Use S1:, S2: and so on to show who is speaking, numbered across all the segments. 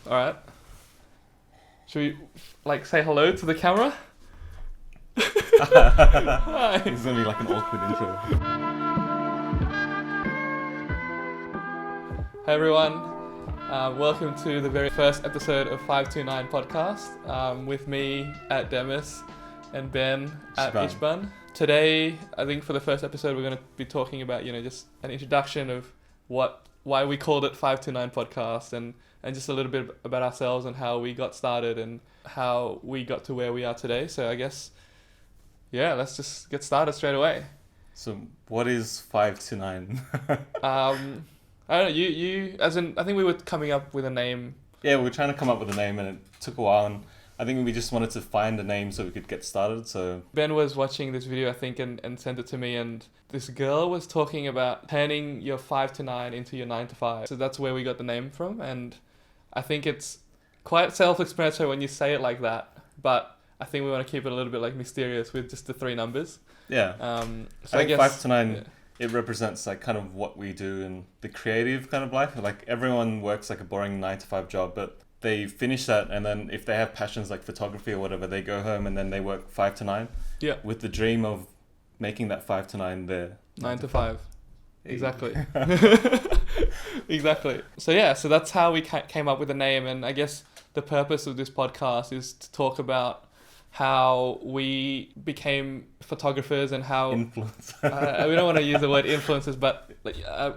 S1: All right. Should we say hello to the camera? Hi.
S2: It's gonna be like an awkward intro.
S1: Hey everyone. Welcome to the very first episode of 529 podcast with me at Demas and Ben at Itchban. Today, I think for the first episode, we're going to be talking about, just an introduction of why we called it 529 podcast and just a little bit about ourselves and how we got started and how we got to where we are today. So I guess, let's just get started straight away.
S2: So what is 529?
S1: I don't know, you as in, I think we were coming up with a name.
S2: Yeah, we were trying to come up with a name and it took a while, and I think we just wanted to find a name so we could get started. So
S1: Ben was watching this video, I think, and sent it to me, and this girl was talking about turning your 5 to 9 into your 9 to 5. So that's where we got the name from, and I think it's quite self-explanatory when you say it like that, but I think we want to keep it a little bit mysterious with just the 3 numbers.
S2: Yeah.
S1: So
S2: I think 5 to 9, it represents kind of what we do in the creative kind of life. Everyone works a boring 9 to 5 job, but they finish that, and then if they have passions like photography or whatever, they go home and then they work 5 to 9.
S1: Yeah.
S2: With the dream of making that 5 to 9 their
S1: 9 to 5. Exactly. Exactly. So that's how we came up with the name, and I guess the purpose of this podcast is to talk about how we became photographers and how
S2: influence.
S1: We don't want to use the word influencers, but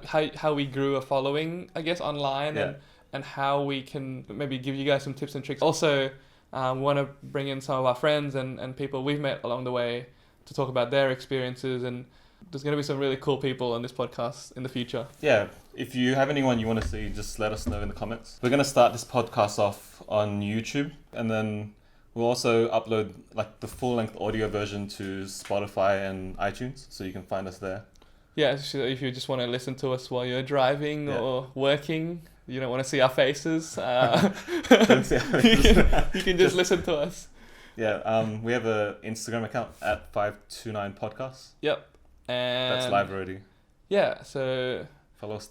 S1: how we grew a following, I guess, online, and how we can maybe give you guys some tips and tricks. Also, we want to bring in some of our friends and people we've met along the way to talk about their experiences, and there's going to be some really cool people on this podcast in the future. Yeah.
S2: If you have anyone you want to see, just let us know in the comments. We're going to start this podcast off on YouTube, and then we'll also upload the full-length audio version to Spotify and iTunes, so you can find us there.
S1: Yeah, so if you just want to listen to us while you're driving or working, you don't want to see our faces,
S2: Don't see our faces.
S1: you can just listen to us.
S2: Yeah, we have an Instagram account at 529 podcasts.
S1: Yep. And
S2: that's live already.
S1: Yeah, so
S2: follow us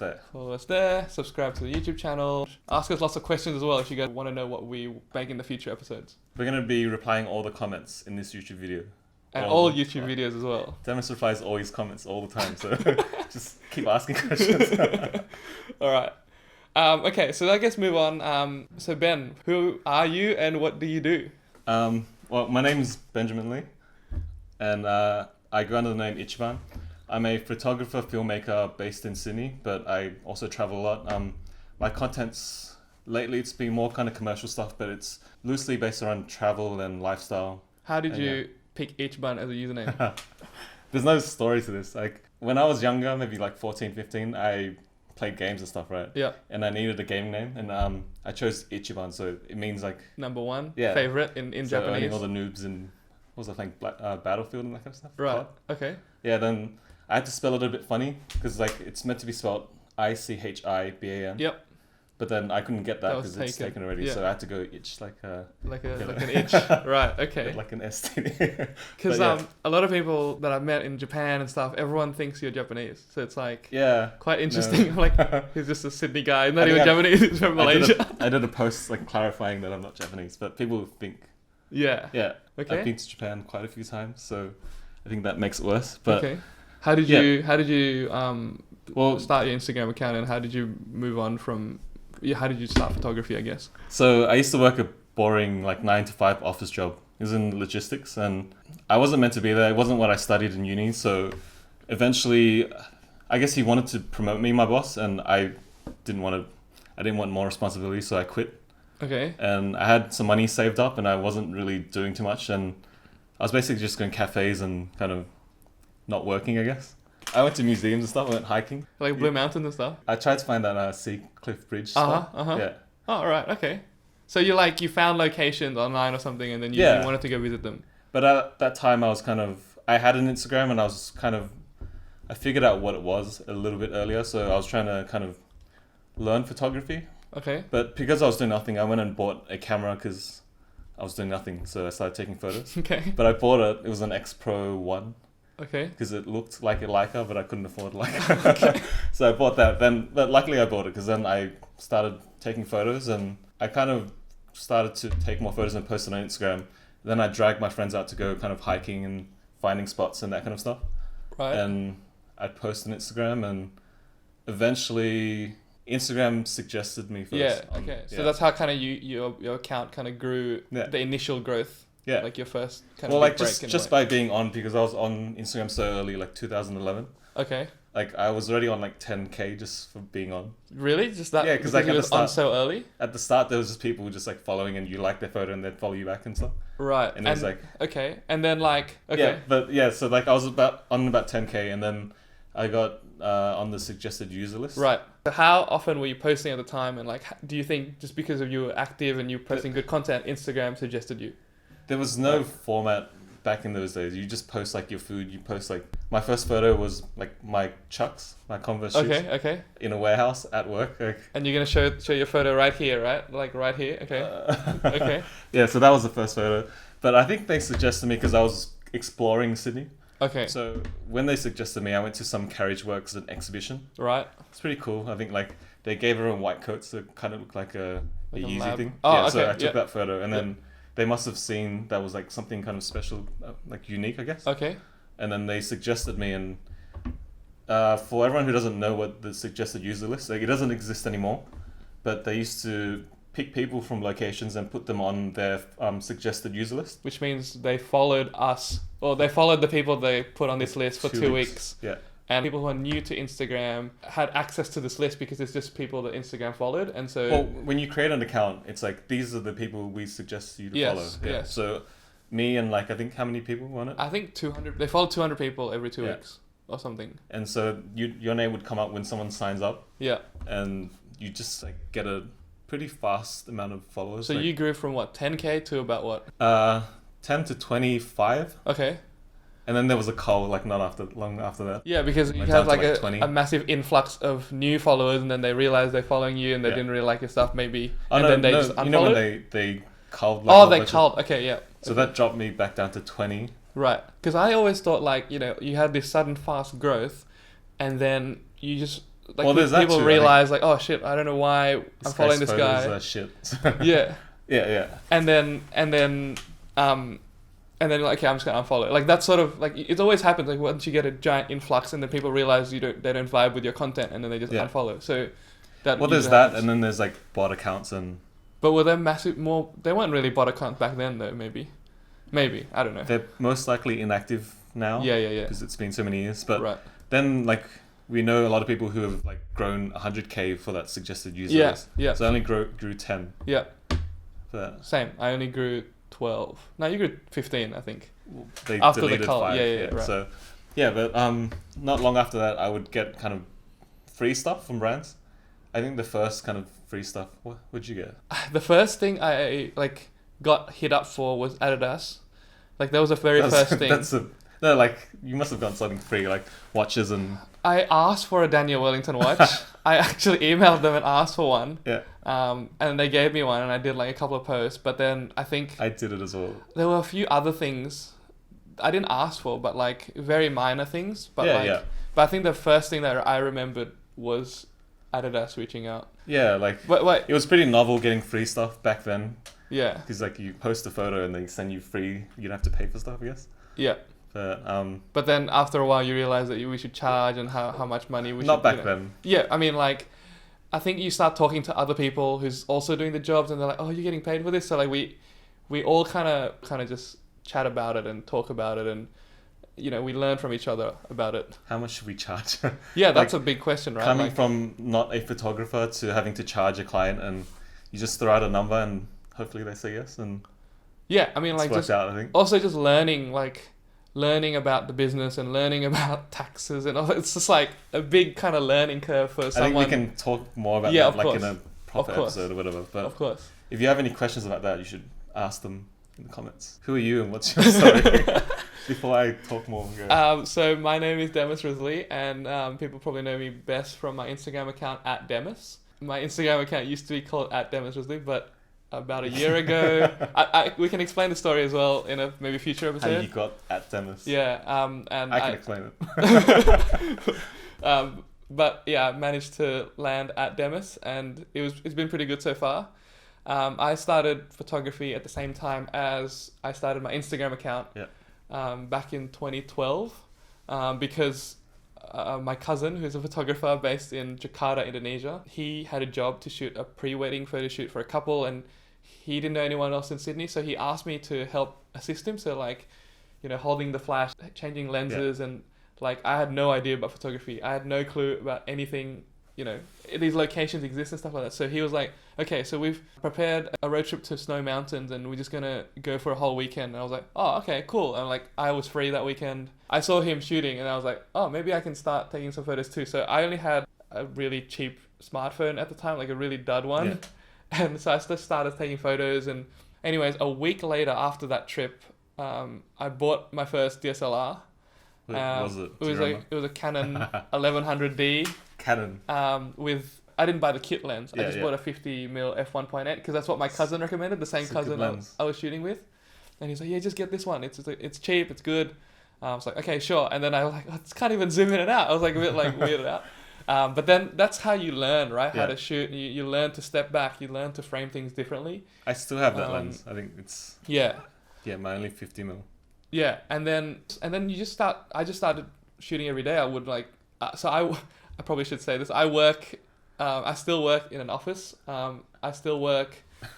S1: there, subscribe to the YouTube channel, ask us lots of questions as well if you guys want to know what we make in the future episodes.
S2: We're going to be replying all the comments in this YouTube video.
S1: And all YouTube videos as well.
S2: Demas replies all his comments all the time, so just keep asking questions.
S1: Alright. Okay, so I guess move on. So Ben, who are you and what do you do?
S2: Well, my name's Benjamin Lee, and I go under the name Itchban. I'm a photographer, filmmaker based in Sydney, but I also travel a lot. My content's, lately it's been more kind of commercial stuff, but it's loosely based around travel and lifestyle.
S1: How did you pick Itchban as a username?
S2: There's no story to this. When I was younger, maybe 14, 15, I played games and stuff, right?
S1: Yeah.
S2: And I needed a game name, and I chose Ichiban, so it means
S1: number one, favorite in
S2: so
S1: Japanese.
S2: Owning all the noobs in, what was it, Battlefield and that kind of stuff.
S1: Right. Okay.
S2: Yeah. Then I had to spell it a bit funny because it's meant to be spelled ICHIBAN.
S1: Yep.
S2: But then I couldn't get that because it's taken already, so I had to go itch
S1: like an itch. Right. Okay.
S2: Like an STD.
S1: Because a lot of people that I've met in Japan and stuff, everyone thinks you're Japanese, so it's quite interesting.
S2: No.
S1: He's just a Sydney guy, not even Japanese. He's from Malaysia.
S2: I did a post clarifying that I'm not Japanese, but people think.
S1: Yeah.
S2: Yeah.
S1: Okay.
S2: I've been to Japan quite a few times, so I think that makes it worse. But
S1: okay. How did you start your Instagram account, and how did you move on from? How did you start photography, I guess?
S2: So I used to work a boring 9 to 5 office job. It was in logistics, and I wasn't meant to be there. It wasn't what I studied in uni. So eventually, I guess he wanted to promote me, my boss, and I didn't want more responsibility, so I quit.
S1: Okay.
S2: And I had some money saved up, and I wasn't really doing too much, and I was basically just going cafes and kind of not working, I guess. I went to museums and stuff. I went hiking.
S1: Blue Mountain and stuff?
S2: I tried to find that Sea Cliff Bridge stuff. Yeah.
S1: Oh, right. Okay. So you found locations online or something, and then you wanted to go visit them.
S2: But at that time, I had an Instagram, and I figured out what it was a little bit earlier. So I was trying to kind of learn photography.
S1: Okay.
S2: But because I was doing nothing, I went and bought a camera because I was doing nothing. So I started taking photos.
S1: Okay.
S2: But I bought it was an X Pro 1.
S1: Okay.
S2: because it looked like a Leica, but I couldn't afford Leica. So I bought that. But luckily I bought it because then I started taking photos, and I kind of started to take more photos and post it on Instagram. Then I dragged my friends out to go kind of hiking and finding spots and that kind of stuff.
S1: Right.
S2: And I'd post on Instagram, and eventually Instagram suggested me first.
S1: Yeah. Okay. So that's how kind of your account kind of grew.
S2: Yeah.
S1: The initial growth.
S2: Yeah.
S1: Like your first kind
S2: Well,
S1: of
S2: like
S1: big break
S2: just by being on, because I was on Instagram so early, like 2011.
S1: Okay.
S2: Like I was already on like 10K just for being on.
S1: Really? Just that?
S2: Yeah,
S1: because
S2: like
S1: you
S2: at the
S1: was on
S2: start,
S1: so early.
S2: at the start there was just people just like following, and you like their photo and they'd follow you back and stuff.
S1: Right.
S2: And it was like,
S1: okay, and then like
S2: yeah, but yeah, so like I was about 10K, and then I got on the suggested user list.
S1: Right. So how often were you posting at the time, and like do you think just because of you were active and you posting good content, Instagram suggested you?
S2: There was no format back in those days. You just post like your food. You post like, my first photo was like my Chucks, my Converse shoes,
S1: Okay.
S2: in a warehouse at work. Like,
S1: And you're gonna show your photo right here, right? Like right here. Okay. Okay.
S2: Yeah, so that was the first photo. But I think they suggested me because I was exploring Sydney.
S1: Okay.
S2: So when they suggested me, I went to some Carriage Works an exhibition.
S1: Right.
S2: It's pretty cool. I think like they gave everyone white coats to kind of look like a Yeezy
S1: lab
S2: thing.
S1: Oh,
S2: yeah,
S1: okay.
S2: so I took
S1: Yeah.
S2: that photo, and then they must have seen that was like something kind of special, like unique, I guess.
S1: Okay.
S2: And then they suggested me, and for everyone who doesn't know what the suggested user list, like it doesn't exist anymore, but they used to pick people from locations and put them on their suggested user list.
S1: Which means they followed us, or they followed the people they put on this list for 2 weeks.
S2: Yeah.
S1: And people who are new to Instagram had access to this list because it's just people that Instagram followed. And so...
S2: Well, when you create an account, it's like, these are the people we suggest you to follow. Yeah.
S1: Yes.
S2: So me and like, I think how many people were on it?
S1: I think 200. They followed 200 people every 2
S2: Yeah.
S1: weeks or something.
S2: And so your name would come up when someone signs up.
S1: Yeah.
S2: And you just like get a pretty fast amount of followers.
S1: So
S2: like,
S1: you grew from what, 10K to about what?
S2: 10 to 25.
S1: Okay.
S2: And then there was a cull like not long after that.
S1: Yeah, because you
S2: Went
S1: have
S2: down to
S1: like
S2: 20.
S1: a massive influx of new followers, and then they realize they're following you, and they
S2: Yeah.
S1: didn't really like your stuff maybe,
S2: Oh,
S1: and
S2: no,
S1: then they
S2: no,
S1: just unfollowed.
S2: you know when they culled like
S1: Oh,
S2: a
S1: they
S2: bunch of-
S1: culled. Okay, yeah.
S2: So that dropped me back down to 20.
S1: Right, because I always thought like, you know, you had this sudden fast growth, and then you just like
S2: Well, there's that
S1: people
S2: too, I
S1: realize like, oh shit, I don't know why I'm following this guy.
S2: Shit.
S1: Yeah.
S2: Yeah.
S1: And then like, okay, I'm just gonna unfollow. Like that's sort of like it always happens. Like once you get a giant influx, and then people realize they don't vibe with your content, and then they just
S2: Yeah.
S1: unfollow. So that
S2: Well, there's
S1: usually
S2: that,
S1: happens.
S2: and then there's like bot accounts and
S1: But were there massive more? They weren't really bot accounts back then, though. Maybe I don't know.
S2: they're most likely inactive now.
S1: Yeah.
S2: Because it's been so many years. But
S1: Right.
S2: then like we know a lot of people who have like grown 100K for that suggested user
S1: Yeah.
S2: list.
S1: Yeah.
S2: So I only grew 10
S1: Yeah.
S2: for that.
S1: Same. I only grew 12. No, you grew 15, I think.
S2: They
S1: After the
S2: deleted
S1: cull.
S2: 5.
S1: Yeah, right.
S2: So yeah, but not long after that, I would get kind of free stuff from brands. I think the first kind of free stuff. What'd you get?
S1: The first thing I like got hit up for was Adidas. Like that was the very first thing.
S2: No, like you must have gotten something free, like watches and.
S1: I asked for a Daniel Wellington watch. I actually emailed them and asked for one.
S2: Yeah.
S1: And they gave me one, and I did like a couple of posts. But then I think
S2: I did it as well.
S1: there were a few other things I didn't ask for, but like very minor things. But But I think the first thing that I remembered was Adidas reaching out.
S2: Yeah, like
S1: But wait,
S2: it was pretty novel getting free stuff back then.
S1: yeah,
S2: Because like you post a photo and they send you free. You don't have to pay for stuff, I guess.
S1: yeah.
S2: But
S1: then after a while, you realize that we should charge and how much money we should.
S2: not back then.
S1: Yeah, I mean, like, I think you start talking to other people who's also doing the jobs, and they're like, "Oh, you're getting paid for this." So like we all kind of just chat about it and talk about it, and we learn from each other about it.
S2: How much should we charge?
S1: Yeah, that's a big question, right?
S2: Coming from not a photographer to having to charge a client, and you just throw out a number and hopefully they say yes, and
S1: yeah, I mean,
S2: it's
S1: like
S2: worked out, I think.
S1: also just learning about the business and learning about taxes and all. It's just like a big kind of learning curve for someone.
S2: I think we can talk more about
S1: Yeah,
S2: that
S1: of
S2: like
S1: course.
S2: in a proper episode or whatever. But
S1: Of course.
S2: if you have any questions about that, you should ask them in the comments. Who are you and what's your story? Before I talk more.
S1: So my name is Demas Rusli, and people probably know me best from my Instagram account @Demas. My Instagram account used to be called @Demas Rusli, but about a year ago. We can explain the story as well in a maybe future episode.
S2: How you got at Demas.
S1: Yeah, and
S2: I can explain it.
S1: But yeah, I managed to land at Demas, and it's been pretty good so far. I started photography at the same time as I started my Instagram account.
S2: Yeah.
S1: Back in 2012, because my cousin, who's a photographer based in Jakarta, Indonesia, he had a job to shoot a pre-wedding photo shoot for a couple, and he didn't know anyone else in Sydney, so he asked me to help assist him. So like, holding the flash, changing lenses, and like I had no idea about photography. I had no clue about anything, these locations exist and stuff like that. So he was like, okay, so we've prepared a road trip to Snow Mountains and we're just going to go for a whole weekend. And I was like, oh, okay, cool. And like, I was free that weekend. I saw him shooting and I was like, oh, maybe I can start taking some photos too. So I only had a really cheap smartphone at the time, like a really dud one. Yeah. And so I just started taking photos. And anyways, a week later after that trip, I bought my first DSLR.
S2: What was it?
S1: It was a Canon 1100D.
S2: Canon.
S1: I didn't buy the kit lens. I just bought a 50mm f1.8 because that's what my cousin recommended. The same cousin I was shooting with, and he's like, "Yeah, just get this one. It's cheap. It's good." I was like, "Okay, sure." And then I was like, "I just can't even zoom in and out." I was like a bit like weirded out. But then that's how you learn, right? How to shoot. You learn to step back. You learn to frame things differently.
S2: I still have that lens. I think it's my only 50mm.
S1: Yeah, and then you just start. I just started shooting every day. I would like. I probably should say this. I still work in an office. I still work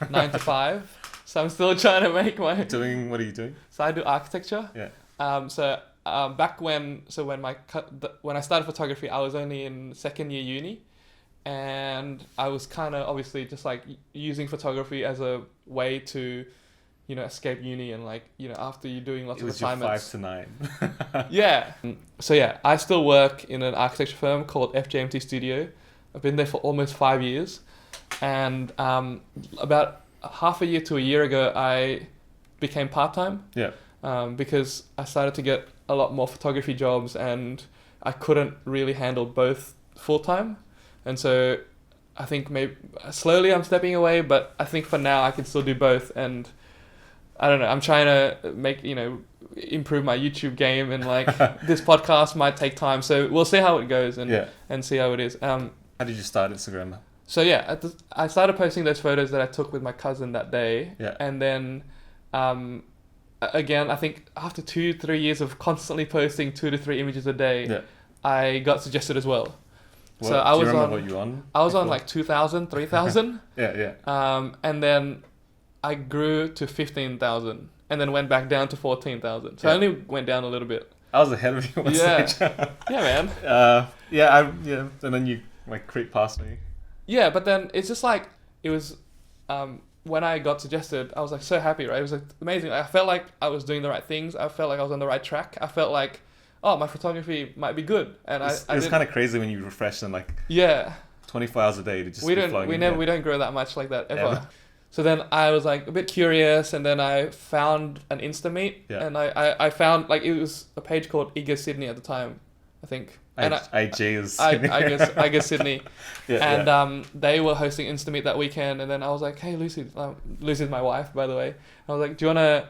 S1: 9 to 5. So I'm still trying to make my.
S2: What are you doing?
S1: So I do architecture.
S2: Yeah.
S1: Back when I started photography, I was only in second year uni, and I was kind of obviously just like using photography as a way to, escape uni and like, after you're doing lots of assignments.
S2: It was your 5 to 9.
S1: Yeah. So yeah, I still work in an architecture firm called FJMT Studio. I've been there for almost 5 years. And about half a year to a year ago, I became part-time.
S2: Yeah.
S1: Because I started to get a lot more photography jobs and I couldn't really handle both full-time. And so I think maybe slowly I'm stepping away, but I think for now I can still do both. And I don't know, I'm trying to make, improve my YouTube game, and like this podcast might take time. So we'll see how it goes and see how it is.
S2: How did you start Instagram?
S1: So yeah, I started posting those photos that I took with my cousin that day.
S2: Yeah.
S1: And then, again, I think after 2-3 years of constantly posting 2 to 3 images a day, I got suggested as well.
S2: What, so I was on. What you on?
S1: I was on like 2,000, 3,000.
S2: Yeah.
S1: And then I grew to 15,000, and then went back down to 14,000. So I only went down a little bit.
S2: I was ahead of you on stage.
S1: Yeah, man.
S2: And then you like creep past me.
S1: Yeah, but then it's just like it was. When I got suggested, I was like so happy, right? It was like amazing. I felt like I was doing the right things. I felt like I was on the right track. I felt like, oh, my photography might be good. And it was
S2: kind of crazy when you refresh and like 24 hours a day to just
S1: we don't grow that much like that ever. So then I was like a bit curious, and then I found an Instameet, and I found like it was a page called Iga Sydney at the time, I think.
S2: IG is Sydney.
S1: I guess Sydney. They were hosting Instameet that weekend, and then I was like, hey, Lucy's my wife, by the way. I was like, do you want to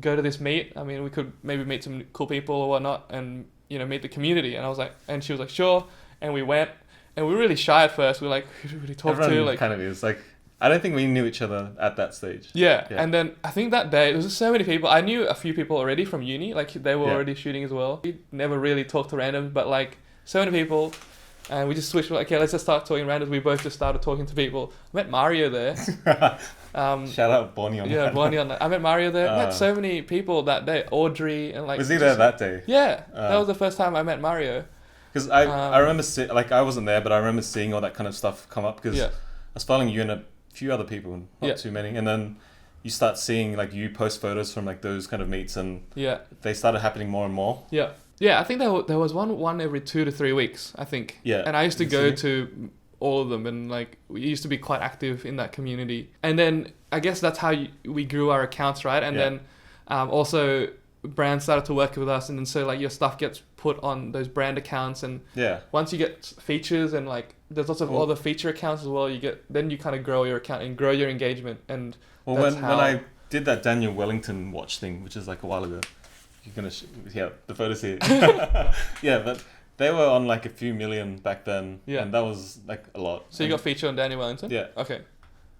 S1: go to this meet? I mean, we could maybe meet some cool people or whatnot, and meet the community. And I was like, and she was like, sure. And we went, and we were really shy at first. We were like, who do we really talk to? Like,
S2: kind of is like. I don't think we knew each other at that stage.
S1: Yeah. And then I think that day, there was just so many people. I knew a few people already from uni, like they were already shooting as well. We never really talked to randoms, but like so many people, and we just switched, like, okay, let's just start talking randoms. We both just started talking to people. I met Mario there.
S2: Shout out Bonnie on that.
S1: Yeah, Bonnie on that. I met Mario there. I met so many people that day. Audrey and like...
S2: Was he there that day?
S1: Yeah. That was the first time I met Mario.
S2: Because I remember, I wasn't there, but I remember seeing all that kind of stuff come up because I was following you and a few other people, not too many, and then you start seeing like you post photos from like those kind of meets, and they started happening more and more. I think there was one every 2 to 3 weeks, I think. And I used to go to all of them, and like we used to be quite active in that community. And then I guess that's how we grew our accounts, right? And then also brands started to work with us, and then so like your stuff gets put on those brand accounts, and once you get features and like
S1: there's lots of other feature accounts as well. Then you kind of grow your account and grow your engagement. And
S2: when I did that Daniel Wellington watch thing, which is like a while ago, you're gonna the photos here. Yeah, but they were on like a few million back then, and that was like a lot.
S1: So you got featured on Daniel Wellington?
S2: Yeah.
S1: Okay.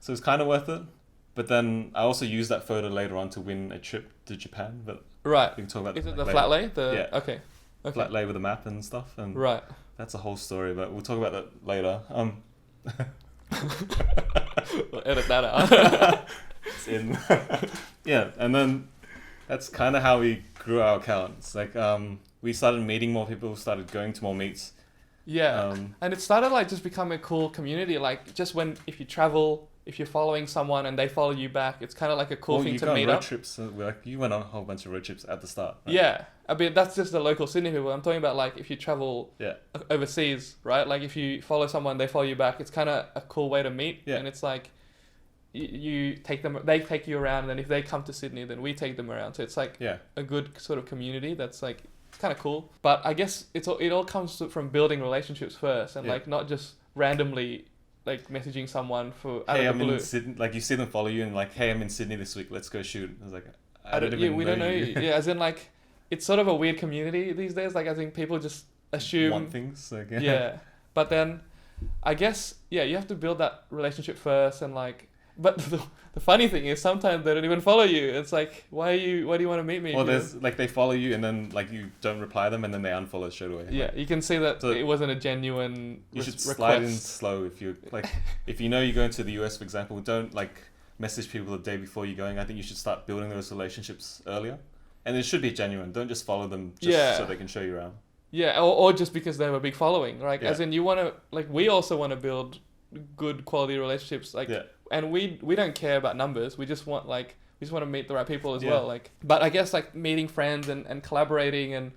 S1: So
S2: it's kind of worth it. But then I also used that photo later on to win a trip to Japan. But
S1: right.
S2: We can talk about
S1: Is it
S2: like
S1: the flat lay?
S2: Yeah.
S1: Okay.
S2: Flat lay with a map and stuff. And
S1: right.
S2: That's a whole story, but we'll talk about that later.
S1: We'll edit that out.
S2: It's in. Yeah, and then that's kind of how we grew our accounts. Like, we started meeting more people, started going to more meets.
S1: Yeah, and it started like just becoming a cool community. Like just if you travel, if you're following someone and they follow you back, it's kind of like a cool thing to meet up.
S2: Trips. Like you went on a whole bunch of road trips at the start. Right?
S1: Yeah, I mean that's just the local Sydney people. I'm talking about like if you travel overseas, right? Like if you follow someone, they follow you back. It's kind of a cool way to meet. Yeah. And it's like you take them, they take you around, and then if they come to Sydney, then we take them around. So it's like a good sort of community that's like. Kind of cool, but I guess it all comes from building relationships first, and like not just randomly like messaging someone for out of the blue. In
S2: Sydney, like you see them follow you and like, hey, I'm in Sydney this week, let's go shoot. I was like,
S1: we don't know you. Yeah, as in like it's sort of a weird community these days. Like I think people just assume
S2: want things. Like,
S1: yeah, but then I guess you have to build that relationship first, and like. But the funny thing is sometimes they don't even follow you. It's like, why do you want to meet me?
S2: Well, there's like they follow you and then like you don't reply them and then they unfollow straight away.
S1: Yeah, you can see that it wasn't a genuine
S2: You should slide in slow if you like. If you know you're going to the US, for example, don't like message people the day before you're going. I think you should start building those relationships earlier. And it should be genuine. Don't just follow them just so they can show you around.
S1: Yeah, or just because they have a big following, right? As in you want to, like we also want to build good quality relationships. Like and we don't care about numbers. We just want to meet the right people as well. Like, but I guess like meeting friends and collaborating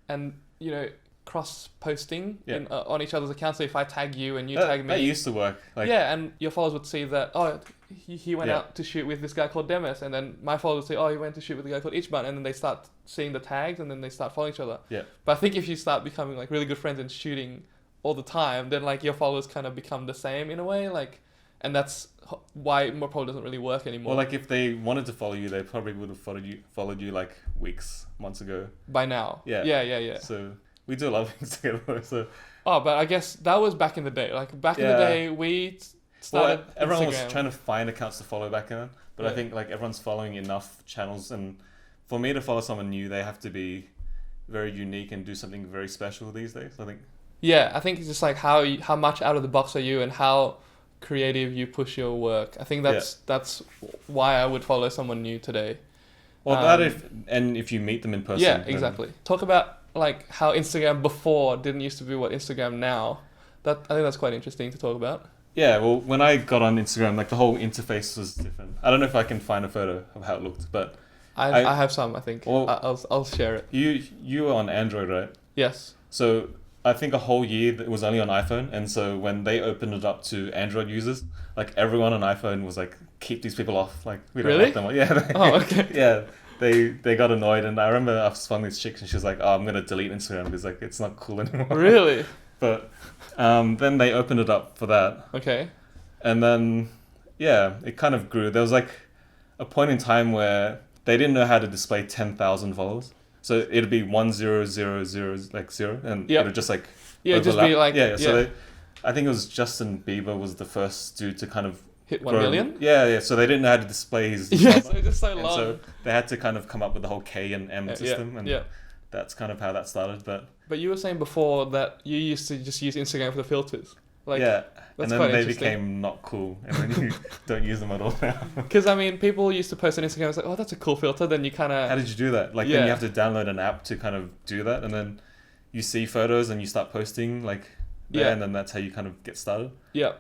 S1: and you know cross posting on each other's accounts. So if I tag you and you tag me,
S2: that used to work. Like,
S1: and your followers would see that he went out to shoot with this guy called Demas, and then my followers would say he went to shoot with a guy called Itchban, and then they start seeing the tags and then they start following each other. Yeah. But I think if you start becoming like really good friends and shooting all the time, then like your followers kind of become the same in a way, like. And that's why it probably doesn't really work anymore.
S2: Well, like if they wanted to follow you, they probably would have followed you like months ago.
S1: By now. Yeah.
S2: So we do a lot of things together. So.
S1: Oh, but I guess that was back in the day. Like back in the day, we started.
S2: Well, everyone was trying to find accounts to follow back then, but I think like everyone's following enough channels, and for me to follow someone new, they have to be very unique and do something very special these days. I think. Yeah,
S1: I think it's just like how much out of the box are you, and how creative you push your work. I think that's why I would follow someone new today.
S2: Well, if you meet them in person.
S1: Yeah, exactly. Talk about like how Instagram before didn't used to be what Instagram now. I think that's quite interesting to talk about.
S2: Yeah, well, when I got on Instagram, like the whole interface was different. I don't know if I can find a photo of how it looked, but
S1: I have some. I think I'll share it.
S2: You were on Android, right?
S1: Yes.
S2: So. I think a whole year it was only on iPhone, and so when they opened it up to Android users, like everyone on iPhone was like, "Keep these people off!" Like we don't like them. Yeah, they got annoyed, and I remember I was following this chick, and she was like, "Oh, I'm gonna delete Instagram because like it's not cool anymore."
S1: Really?
S2: But then they opened it up for that.
S1: Okay.
S2: And then it kind of grew. There was like a point in time where they didn't know how to display 10,000 followers. So it'd be 1000 like 0, and it'd just like
S1: overlap. Just be like
S2: So I think it was Justin Bieber was the first dude to kind of
S1: hit 1 million.
S2: Yeah. So they didn't know how to display his.
S1: So just so long.
S2: So they had to kind of come up with the whole K and M system, and that's kind of how that started. But
S1: you were saying before that you used to just use Instagram for the filters. Like,
S2: and then they became not cool, and then you don't use them at all now.
S1: Because I mean, people used to post on Instagram, it's like, oh, that's a cool filter. Then you kind of.
S2: How did you do that? Like, then you have to download an app to kind of do that, and then you see photos and you start posting like there, and then that's how you kind of get started. Yeah.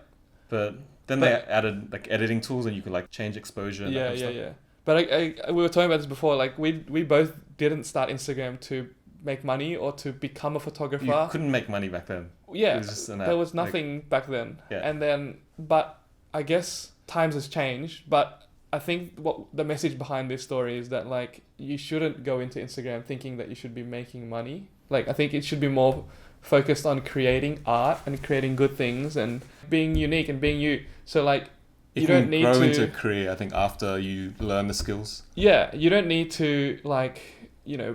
S2: But then they added like editing tools, and you could like change exposure. And
S1: Yeah. But we were talking about this before. Like we both didn't start Instagram to make money or to become a photographer.
S2: You couldn't make money back then.
S1: Yeah, there was nothing back then. Yeah. And then, but I guess times has changed. But I think what the message behind this story is that like you shouldn't go into Instagram thinking that you should be making money. Like I think it should be more focused on creating art and creating good things and being unique and being you. So like, you don't need to
S2: grow into a career, I think, after you learn the skills.
S1: Yeah, you don't need to like,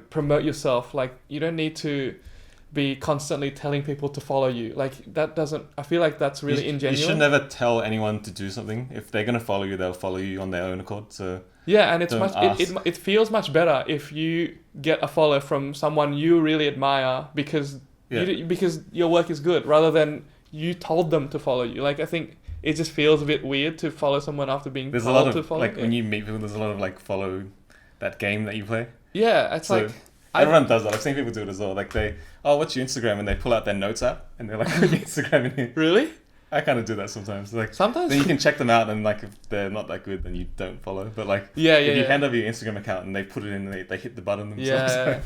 S1: promote yourself. Like, you don't need to be constantly telling people to follow you. Like, that doesn't, I feel like that's really ingenuine.
S2: You should never tell anyone to do something. If they're going to follow you, they'll follow you on their own accord. So
S1: yeah, and it feels much better if you get a follow from someone you really admire because your work is good, rather than you told them to follow you. Like, I think it just feels a bit weird to follow someone after being told to follow.
S2: Like, when you meet people, there's a lot of like, follow that game that you play.
S1: Yeah, it's so, like...
S2: Everyone does that. I've seen people do it as well. Like, what's your Instagram? And they pull out their notes app and they're like, what's your Instagram? And
S1: really?
S2: I kind of do that sometimes. Like,
S1: sometimes
S2: then you can check them out, and like, if they're not that good, then you don't follow. But like, if you hand over your Instagram account and they put it in, and they hit the button themselves.
S1: Yeah,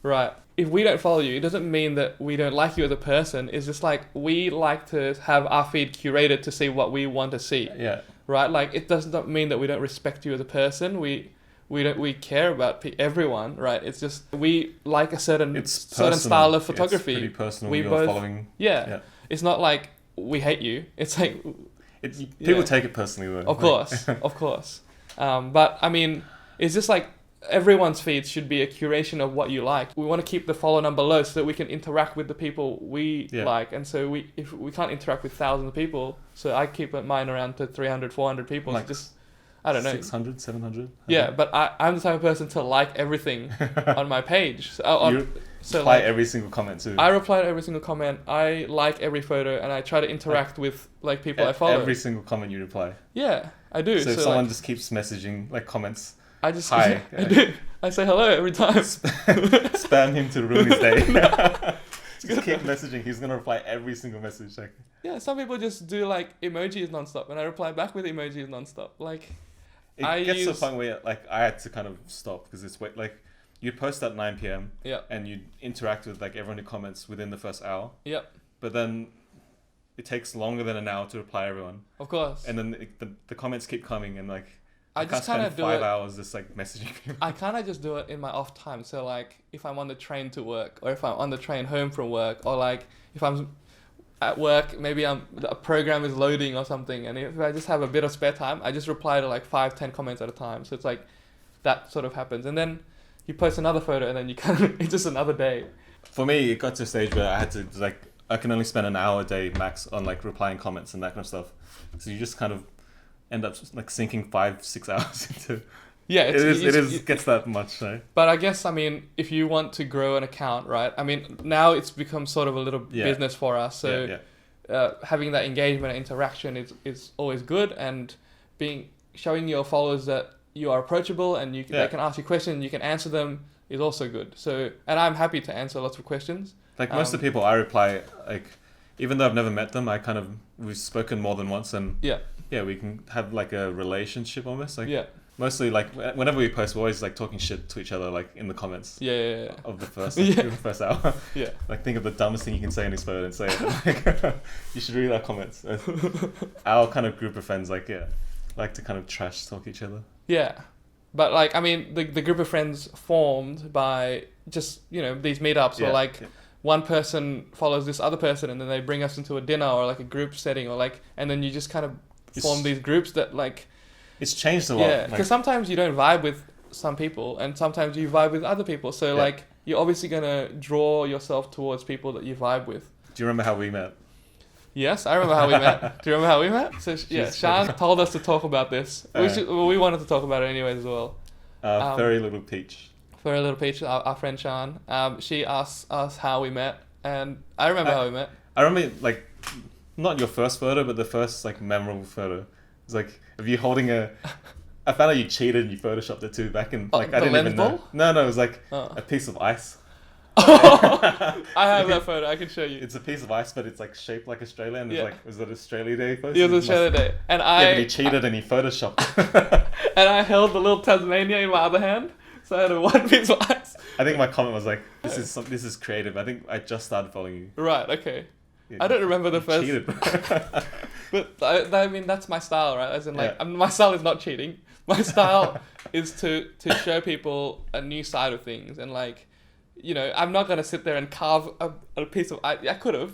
S1: right. If we don't follow you, it doesn't mean that we don't like you as a person. It's just like, we like to have our feed curated to see what we want to see.
S2: Yeah.
S1: Right. Like, it does not mean that we don't respect you as a person. We care about everyone, right? It's just we like a certain style of photography.
S2: It's pretty personal.
S1: We
S2: you're
S1: both
S2: following.
S1: Yeah. It's not like we hate you. It's like
S2: people take it personally though.
S1: Of course, of course. But I mean, it's just like everyone's feed should be a curation of what you like. We want to keep the follow number low so that we can interact with the people we like. And so if we can't interact with thousands of people, so I keep mine around to 300, 400 people.
S2: Like,
S1: just I don't know.
S2: 600, 700?
S1: Yeah, but I'm the type of person to like everything on my page.
S2: So reply every single comment too.
S1: I reply to every single comment. I like every photo, and I try to interact with like people I follow.
S2: Every single comment you reply.
S1: Yeah, I do.
S2: So if someone just keeps messaging like comments,
S1: I just
S2: hi.
S1: I do. I say hello every time.
S2: Spam him to ruin his day. Just keep messaging. He's gonna reply every single message. Like,
S1: yeah, some people just do like emojis nonstop, and I reply back with emojis nonstop. Like,
S2: it gets to a point where like I had to kind of stop because it's like you'd post at 9 p.m. and you'd interact with like everyone who comments within the first hour.
S1: Yep.
S2: But then it takes longer than an hour to reply everyone.
S1: Of course.
S2: And then the comments keep coming, and like
S1: I just kind of do
S2: 5 hours just like messaging people.
S1: I kind of just do it in my off time. So like if I'm on the train to work, or if I'm on the train home from work, or like if I'm at work, maybe a program is loading or something, and if I just have a bit of spare time, I just reply to like 5-10 comments at a time. So it's like that sort of happens, and then you post another photo, and then you kind of it's just another day.
S2: For me, it got to a stage where I had to like I can only spend an hour a day max on like replying comments and that kind of stuff. So you just kind of end up like sinking 5-6 hours into. Yeah, it gets that much, right?
S1: But I guess, I mean, if you want to grow an account, right? I mean, now it's become sort of a little business for us. So having that engagement and interaction is always good, and showing your followers that you are approachable and they can ask you questions, you can answer them is also good. So, and I'm happy to answer lots of questions.
S2: Like most of the people I reply, like even though I've never met them, we've spoken more than once, and we can have like a relationship almost. Like mostly like whenever we post, we're always like talking shit to each other, like in the comments. Of the first hour. Like think of the dumbest thing you can say in this photo and say it. Like, you should read our comments. Our kind of group of friends, like to kind of trash talk each other. Yeah.
S1: But like, I mean, the group of friends formed by just, these meetups where like one person follows this other person, and then they bring us into a dinner or like a group setting, or like, and then you just kind of form these groups that like.
S2: It's changed a lot.
S1: Yeah, because sometimes you don't vibe with some people, and sometimes you vibe with other people. So like, you're obviously gonna draw yourself towards people that you vibe with.
S2: Do you remember how we met?
S1: Yes, I remember how we met. Do you remember how we met? So Sean told us to talk about this. We wanted to talk about it anyways as well.
S2: Furry Little Peach.
S1: Furry Little Peach, our friend Sean. She asked us how we met, and I remember how we met.
S2: I remember like, not your first photo, but the first like memorable photo. It's like of you holding I found out you cheated and you photoshopped it too back in like I didn't even know. No, it was like a piece of ice.
S1: I have that photo. I can show you.
S2: It's a piece of ice, but it's like shaped like Australia, and it's like, was it Australia Day photo?
S1: Yeah, it was Australia Day, and
S2: but he cheated and he photoshopped.
S1: And I held the little Tasmania in my other hand, so I had one piece of ice.
S2: I think my comment was like, "This is creative." I think I just started following you.
S1: Right. Okay. Yeah, I don't remember the first.
S2: Cheated.
S1: But I mean, that's my style, right? As in, like, my style is not cheating. My style is to show people a new side of things, and like, I'm not going to sit there and carve a piece of... I could have,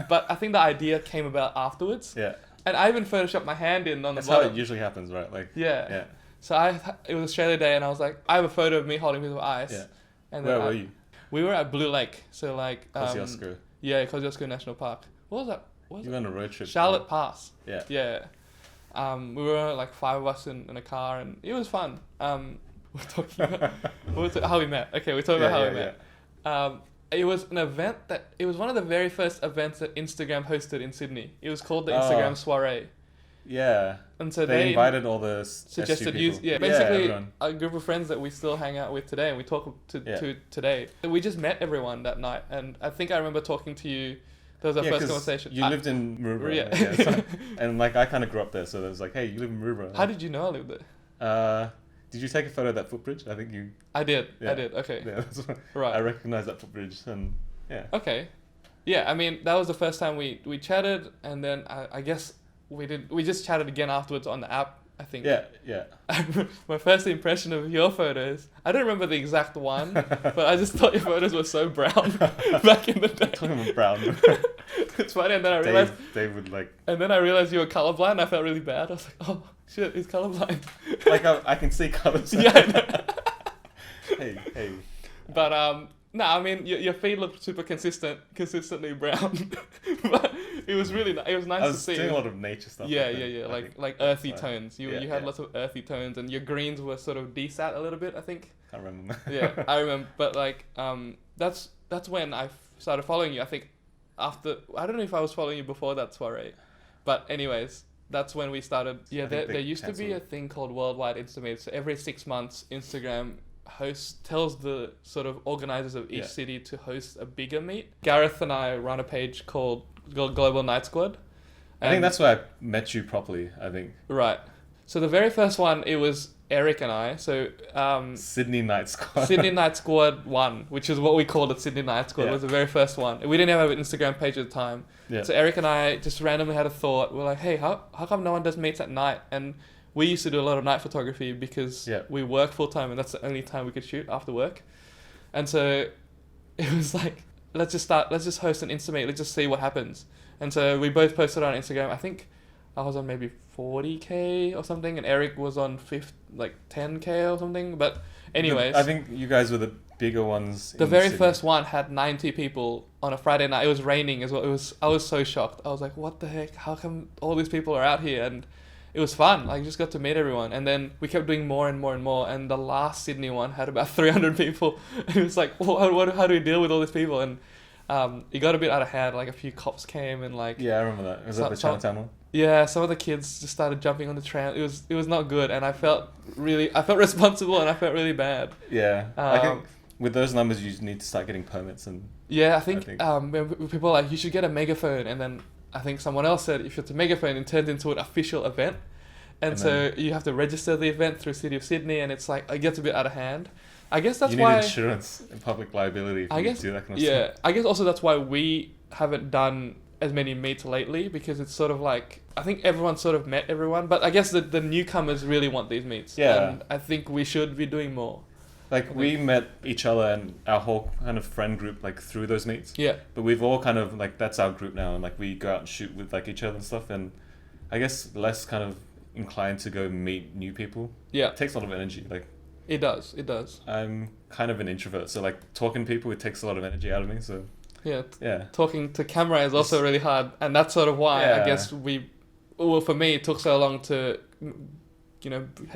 S1: but I think the idea came about afterwards.
S2: Yeah.
S1: And I even photoshopped my hand in on
S2: That's
S1: the bottom.
S2: how it usually happens, right? Like.
S1: Yeah.
S2: Yeah.
S1: So it was Australia Day, and I was like, I have a photo of me holding a piece of ice.
S2: Yeah.
S1: And
S2: Where were you?
S1: We were at Blue Lake, so like...
S2: Kosciuszko.
S1: Yeah, Kosciuszko National Park. What was that?
S2: You went on a road trip.
S1: Charlotte Pass.
S2: Yeah.
S1: Yeah. We were like 5 of us in a car, and it was fun. We're talking about how we met. Okay, we're talking about how we met. Yeah. It was an event it was one of the very first events that Instagram hosted in Sydney. It was called the Instagram Soiree.
S2: Yeah.
S1: And so
S2: they invited all the
S1: suggested
S2: use.
S1: Yeah, basically a group of friends that we still hang out with today, and we talk to today. We just met everyone that night, and I think I remember talking to you. That was our first conversation.
S2: You lived in Maroubra.
S1: Yeah.
S2: So, and like I kind of grew up there, so it was like, hey, you live in Maroubra.
S1: How did you know I lived there?
S2: Did you take a photo of that footbridge? I think you...
S1: I did.
S2: Yeah.
S1: I did. Okay.
S2: Yeah, that's what,
S1: right.
S2: I recognize that footbridge, and yeah.
S1: Okay. Yeah, I mean, that was the first time we chatted, and then I guess we just chatted again afterwards on the app, I think.
S2: Yeah, yeah.
S1: My first impression of your photos, I don't remember the exact one, but I just thought your photos were so brown back in the day.
S2: Talking about brown.
S1: It's funny, and then I realized...
S2: Dave would like...
S1: And then I realized you were colorblind, I felt really bad. I was like, oh, shit, he's colorblind.
S2: Like, I can see colors.
S1: Yeah, I know.
S2: Hey.
S1: But, no, I mean, your feed looked super consistently brown. But it was really it was nice to see.
S2: I was doing a lot of nature stuff.
S1: Yeah. Like earthy tones. You had lots of earthy tones, and your greens were sort of desat a little bit, I think.
S2: Can't remember.
S1: Yeah, I remember. But like, that's when I started following you. I think after, I don't know if I was following you before that soiree, but anyways, that's when we started. Yeah, there used to be a thing called Worldwide Instameet. So every 6 months, Instagram tells the sort of organizers of each city to host a bigger meet. Gareth and I run a page called Global Night Squad.
S2: I think that's where I met you properly, I think.
S1: Right. So the very first one, it was Eric and I. So
S2: Sydney Night Squad.
S1: Sydney Night Squad 1, which is what we called it. Sydney Night Squad was the very first one. We didn't have an Instagram page at the time. Yeah. So Eric and I just randomly had a thought. We're like, hey, how come no one does meets at night? And we used to do a lot of night photography because we work full time, and that's the only time we could shoot after work. And so it was like, let's just host an Instameet. Let's just see what happens. And so we both posted on Instagram. I think I was on maybe 40K or something, and Eric was on 10K or something. But anyways,
S2: I think you guys were the bigger ones.
S1: The very first one had 90 people on a Friday night. It was raining as well. I was so shocked. I was like, what the heck? How come all these people are out here? And it was fun. Like, just got to meet everyone. And then we kept doing more and more and more. And the last Sydney one had about 300 people. And it was like, how do we deal with all these people? And it got a bit out of hand. Like, a few cops came and like...
S2: Yeah, I remember that. Was that the Chinatown one?
S1: Yeah, some of the kids just started jumping on the tram. It was not good. And I felt responsible, and I felt really bad.
S2: Yeah. I think with those numbers, you just need to start getting permits. And
S1: yeah, I think people are like, you should get a megaphone. And then I think someone else said, if it's a megaphone, it turns into an official event. And so you have to register the event through City of Sydney, and it's like, it gets a bit out of hand. I guess that's why...
S2: You need insurance and public liability if you do that kind of stuff.
S1: Yeah, I guess also that's why we haven't done as many meets lately, because it's sort of like, I think everyone sort of met everyone, but I guess the newcomers really want these meets.
S2: Yeah.
S1: And I think we should be doing more.
S2: Like, we met each other and our whole kind of friend group, like, through those meets.
S1: Yeah.
S2: But we've all kind of, like, that's our group now, and, like, we go out and shoot with, like, each other and stuff, and I guess less kind of inclined to go meet new people.
S1: Yeah.
S2: It takes a lot of energy. Like,
S1: it does.
S2: I'm kind of an introvert, so, like, talking to people, it takes a lot of energy out of me, so...
S1: Yeah. Talking to camera is also really hard, and that's sort of why I guess for me, it took so long to...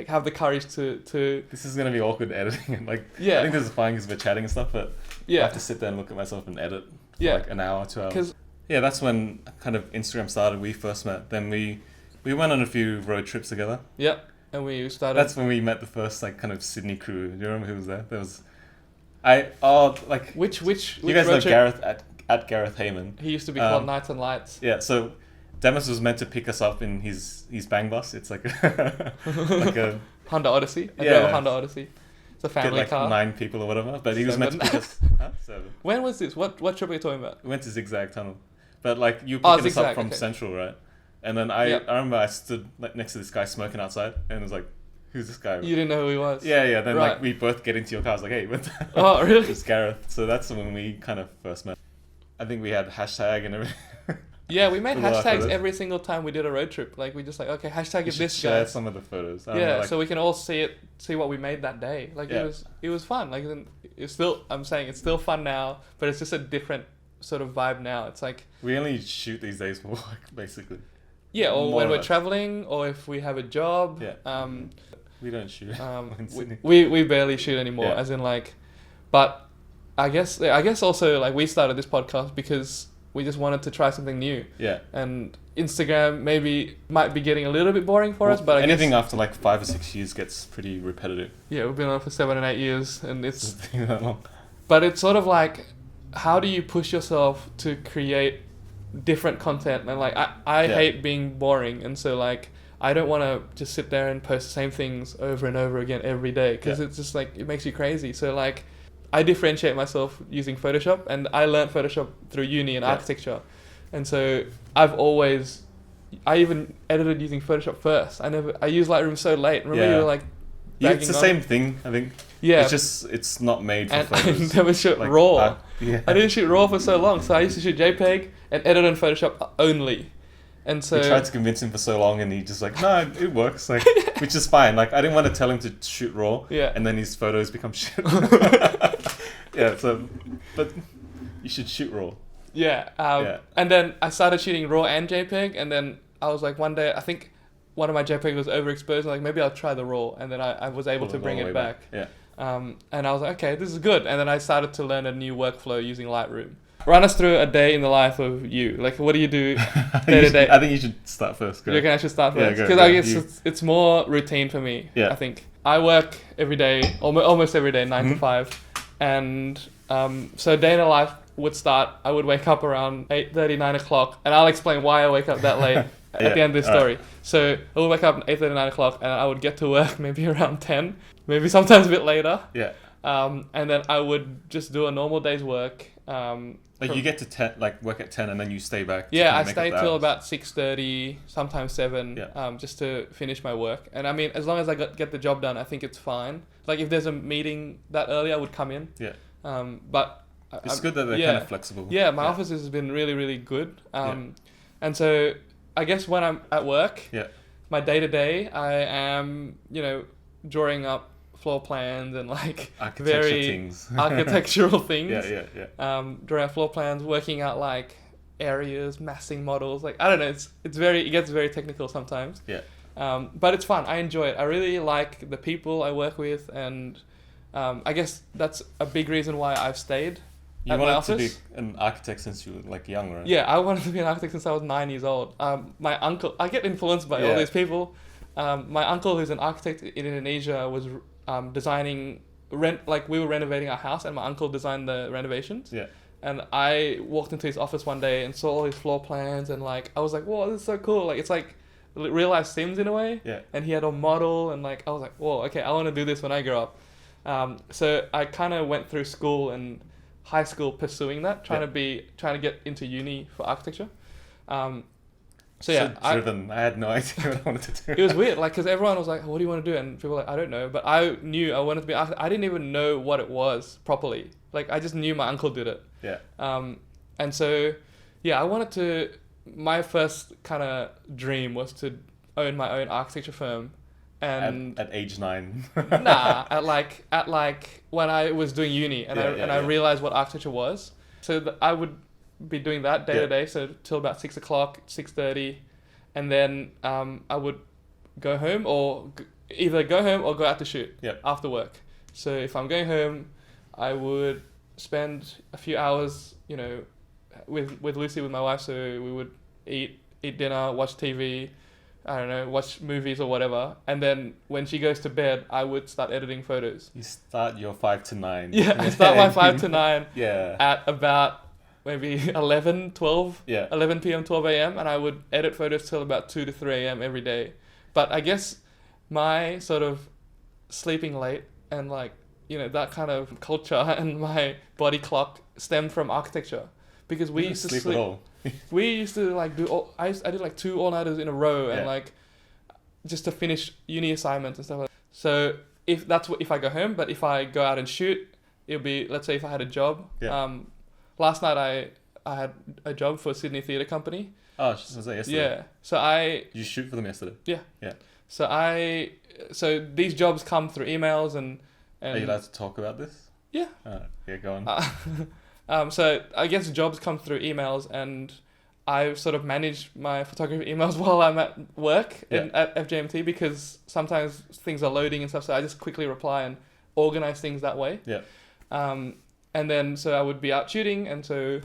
S1: have the courage to...
S2: This is going to be awkward editing. And I think this is fine because we're chatting and stuff, but I have to sit there and look at myself and edit for like an hour, 2 hours. Yeah, that's when kind of Instagram started. We first met. Then we went on a few road trips together.
S1: Yeah, and we started...
S2: That's when we met the first like kind of Sydney crew. Do you remember who was there? There was...
S1: Which
S2: you guys know Gareth at Gareth Heyman.
S1: He used to be called Nights and Lights.
S2: Yeah, so... Demas was meant to pick us up in his bang bus. It's like a
S1: Honda Odyssey. I drove a Honda Odyssey. It's a family
S2: car. 9 people or whatever. But he was meant to pick us. 7.
S1: When was this? What trip are you talking about?
S2: We went to Zigzag Tunnel, but like you picked us up from Central, right? And then I remember I stood like next to this guy smoking outside, and it was like, who's this guy?
S1: You didn't know who he was?
S2: Yeah. Then
S1: Right.
S2: like we both get into your car. I was like, hey, what the
S1: Oh, really?
S2: It's Gareth. So that's when we kind of first met. I think we had hashtag and everything.
S1: Yeah, we made
S2: With a lot of
S1: hashtags
S2: photos.
S1: every single time we did a road trip. Like we just like, okay, hashtag
S2: We
S1: is
S2: should
S1: this
S2: share
S1: guy.
S2: some of the photos. I don't
S1: Yeah,
S2: know, like,
S1: so we can all see what we made that day. Like
S2: Yeah.
S1: it was fun. Like it's still, I'm saying it's still fun now, but it's just a different sort of vibe now. It's like,
S2: we only shoot these days for work, basically.
S1: yeah, or
S2: More
S1: when
S2: or
S1: we're
S2: less.
S1: traveling, or if we have a job.
S2: Yeah. We don't shoot in Sydney.
S1: we barely shoot anymore.
S2: Yeah.
S1: As in like, but I guess also like we started this podcast because we just wanted to try something new.
S2: Yeah.
S1: And Instagram maybe might be getting a little bit boring for us, but
S2: anything
S1: I guess,
S2: after like 5 or 6 years gets pretty repetitive.
S1: yeah, we've been on for 7 and 8 years, and it's
S2: Just being that long.
S1: but it's sort of like, how do you push yourself to create different content? And like I
S2: Yeah.
S1: hate being boring, and so like I don't want to just sit there and post the same things over and over again every day, because
S2: Yeah.
S1: it's just like it makes you crazy. So like I differentiate myself using Photoshop, and I learned Photoshop through uni and
S2: Yeah.
S1: architecture, and so I even edited using Photoshop first. I used Lightroom so late. Remember
S2: Yeah.
S1: you were like,
S2: Yeah, it's the
S1: bagging on
S2: same thing, I think.
S1: yeah,
S2: It's just, it's not made for
S1: and I
S2: photos.
S1: never shot
S2: Like,
S1: RAW.
S2: yeah.
S1: I didn't shoot RAW for so long, so I used to shoot JPEG and edit in Photoshop only. And so
S2: We tried to convince him for so long, and he just like, no, it works, like, which is fine. Like, I didn't want to tell him to shoot raw,
S1: Yeah.
S2: and then his photos become shit. Yeah, so, but you should shoot raw.
S1: yeah,
S2: Yeah.
S1: and then I started shooting RAW and JPEG, and then I was like, one day I think one of my JPEG was overexposed, and like maybe I'll try the RAW, and then I was able
S2: Pull
S1: to
S2: it
S1: bring
S2: all the
S1: it
S2: way
S1: back.
S2: Yeah.
S1: And I was like, okay, this is good. And then I started to learn a new workflow using Lightroom. Run us through a day in the life of you. Like, what do you do day to day?
S2: I think you should start first. Go.
S1: You reckon I should start
S2: Yeah,
S1: first?
S2: go,
S1: Because
S2: go,
S1: I guess
S2: you.
S1: it's more routine for me.
S2: Yeah.
S1: I think I work every day, almost every day, 9 to
S2: Mhm.
S1: 5, and so day in the life would start. I would wake up around 8:30, 9 o'clock, and I'll explain why I wake up that late at
S2: Yeah,
S1: the end of this
S2: alright.
S1: story. So I would wake up at 8:30, 9 o'clock, and I would get to work maybe around 10, maybe sometimes a bit later.
S2: Yeah.
S1: And then I would just do a normal day's work.
S2: Like, you get to 10, like, work at 10, and then you stay back. to
S1: Yeah,
S2: kinda
S1: I
S2: make
S1: stay
S2: up the
S1: till
S2: hours.
S1: about 6:30, sometimes 7,
S2: Yeah.
S1: just to finish my work. And I mean, as long as I get the job done, I think it's fine. Like, if there's a meeting that early, I would come in.
S2: Yeah.
S1: But
S2: It's good that they're
S1: yeah.
S2: kind of flexible.
S1: Yeah, my office has been really, really good. And so I guess when I'm at work,
S2: Yeah.
S1: my day to day, I am, drawing up floor plans and like
S2: Architecture
S1: very
S2: things.
S1: architectural things.
S2: Yeah.
S1: Drawing out floor plans, working out like areas, massing models. Like, I don't know, it gets very technical sometimes.
S2: Yeah.
S1: But it's fun. I enjoy it. I really like the people I work with, and I guess that's a big reason why I've stayed
S2: You
S1: at my
S2: wanted to be
S1: office.
S2: an architect since you were like young, right?
S1: Yeah, I wanted to be an architect since I was 9 years old. My uncle, I get influenced by all
S2: Yeah.
S1: these people. My uncle, who's an architect in Indonesia, was designing we were renovating our house, and my uncle designed the renovations.
S2: Yeah.
S1: And I walked into his office one day and saw all his floor plans, and like I was like, "Whoa, this is so cool!" Like, it's like real life Sims in a way.
S2: Yeah.
S1: And he had a model, and like I was like, "Whoa, okay, I want to do this when I grow up." So I kind of went through school and high school pursuing that, trying to get into uni for architecture. So yeah,
S2: driven. I had no idea what I wanted to do.
S1: it was weird, like, because everyone was like, "What do you want to do?" And people were like, "I don't know," but I knew I wanted to be. I didn't even know what it was properly. Like, I just knew my uncle did it.
S2: Yeah.
S1: And so, yeah, I wanted to. My first kind of dream was to own my own architecture firm, and
S2: At age 9.
S1: at like when I was doing uni, and I
S2: Yeah.
S1: realized what architecture was. So I would be doing that day to day, so till about 6 o'clock, 6:30, and then I would go home or either go home or go out to shoot after work. So if I'm going home, I would spend a few hours, with Lucy, with my wife. So we would eat dinner, watch TV, I don't know, watch movies or whatever. And then when she goes to bed, I would start editing photos.
S2: You start your 5 to 9.
S1: Yeah, I start my 5 to 9
S2: Yeah.
S1: at about maybe 11 p.m., 12 a.m. And I would edit photos till about 2 to 3 a.m. every day. But I guess my sort of sleeping late and like, that kind of culture and my body clock stemmed from architecture. Because we used to
S2: sleep at all.
S1: We used to like do I did like 2 all-nighters in a row and like just to finish uni assignments and stuff like that. So if I go home, but if I go out and shoot, it'll be, let's say if I had a job.
S2: Yeah.
S1: Last night I had a job for Sydney Theatre Company.
S2: Oh, was that yesterday?
S1: Yeah. So
S2: you shoot for them yesterday?
S1: Yeah.
S2: Yeah.
S1: So these jobs come through emails and
S2: Are you allowed to talk about this?
S1: Yeah.
S2: Yeah, go on.
S1: So I guess jobs come through emails, and I sort of manage my photography emails while I'm at work at FJMT, because sometimes things are loading and stuff. So I just quickly reply and organize things that way.
S2: Yeah.
S1: And then so I would be out shooting, and so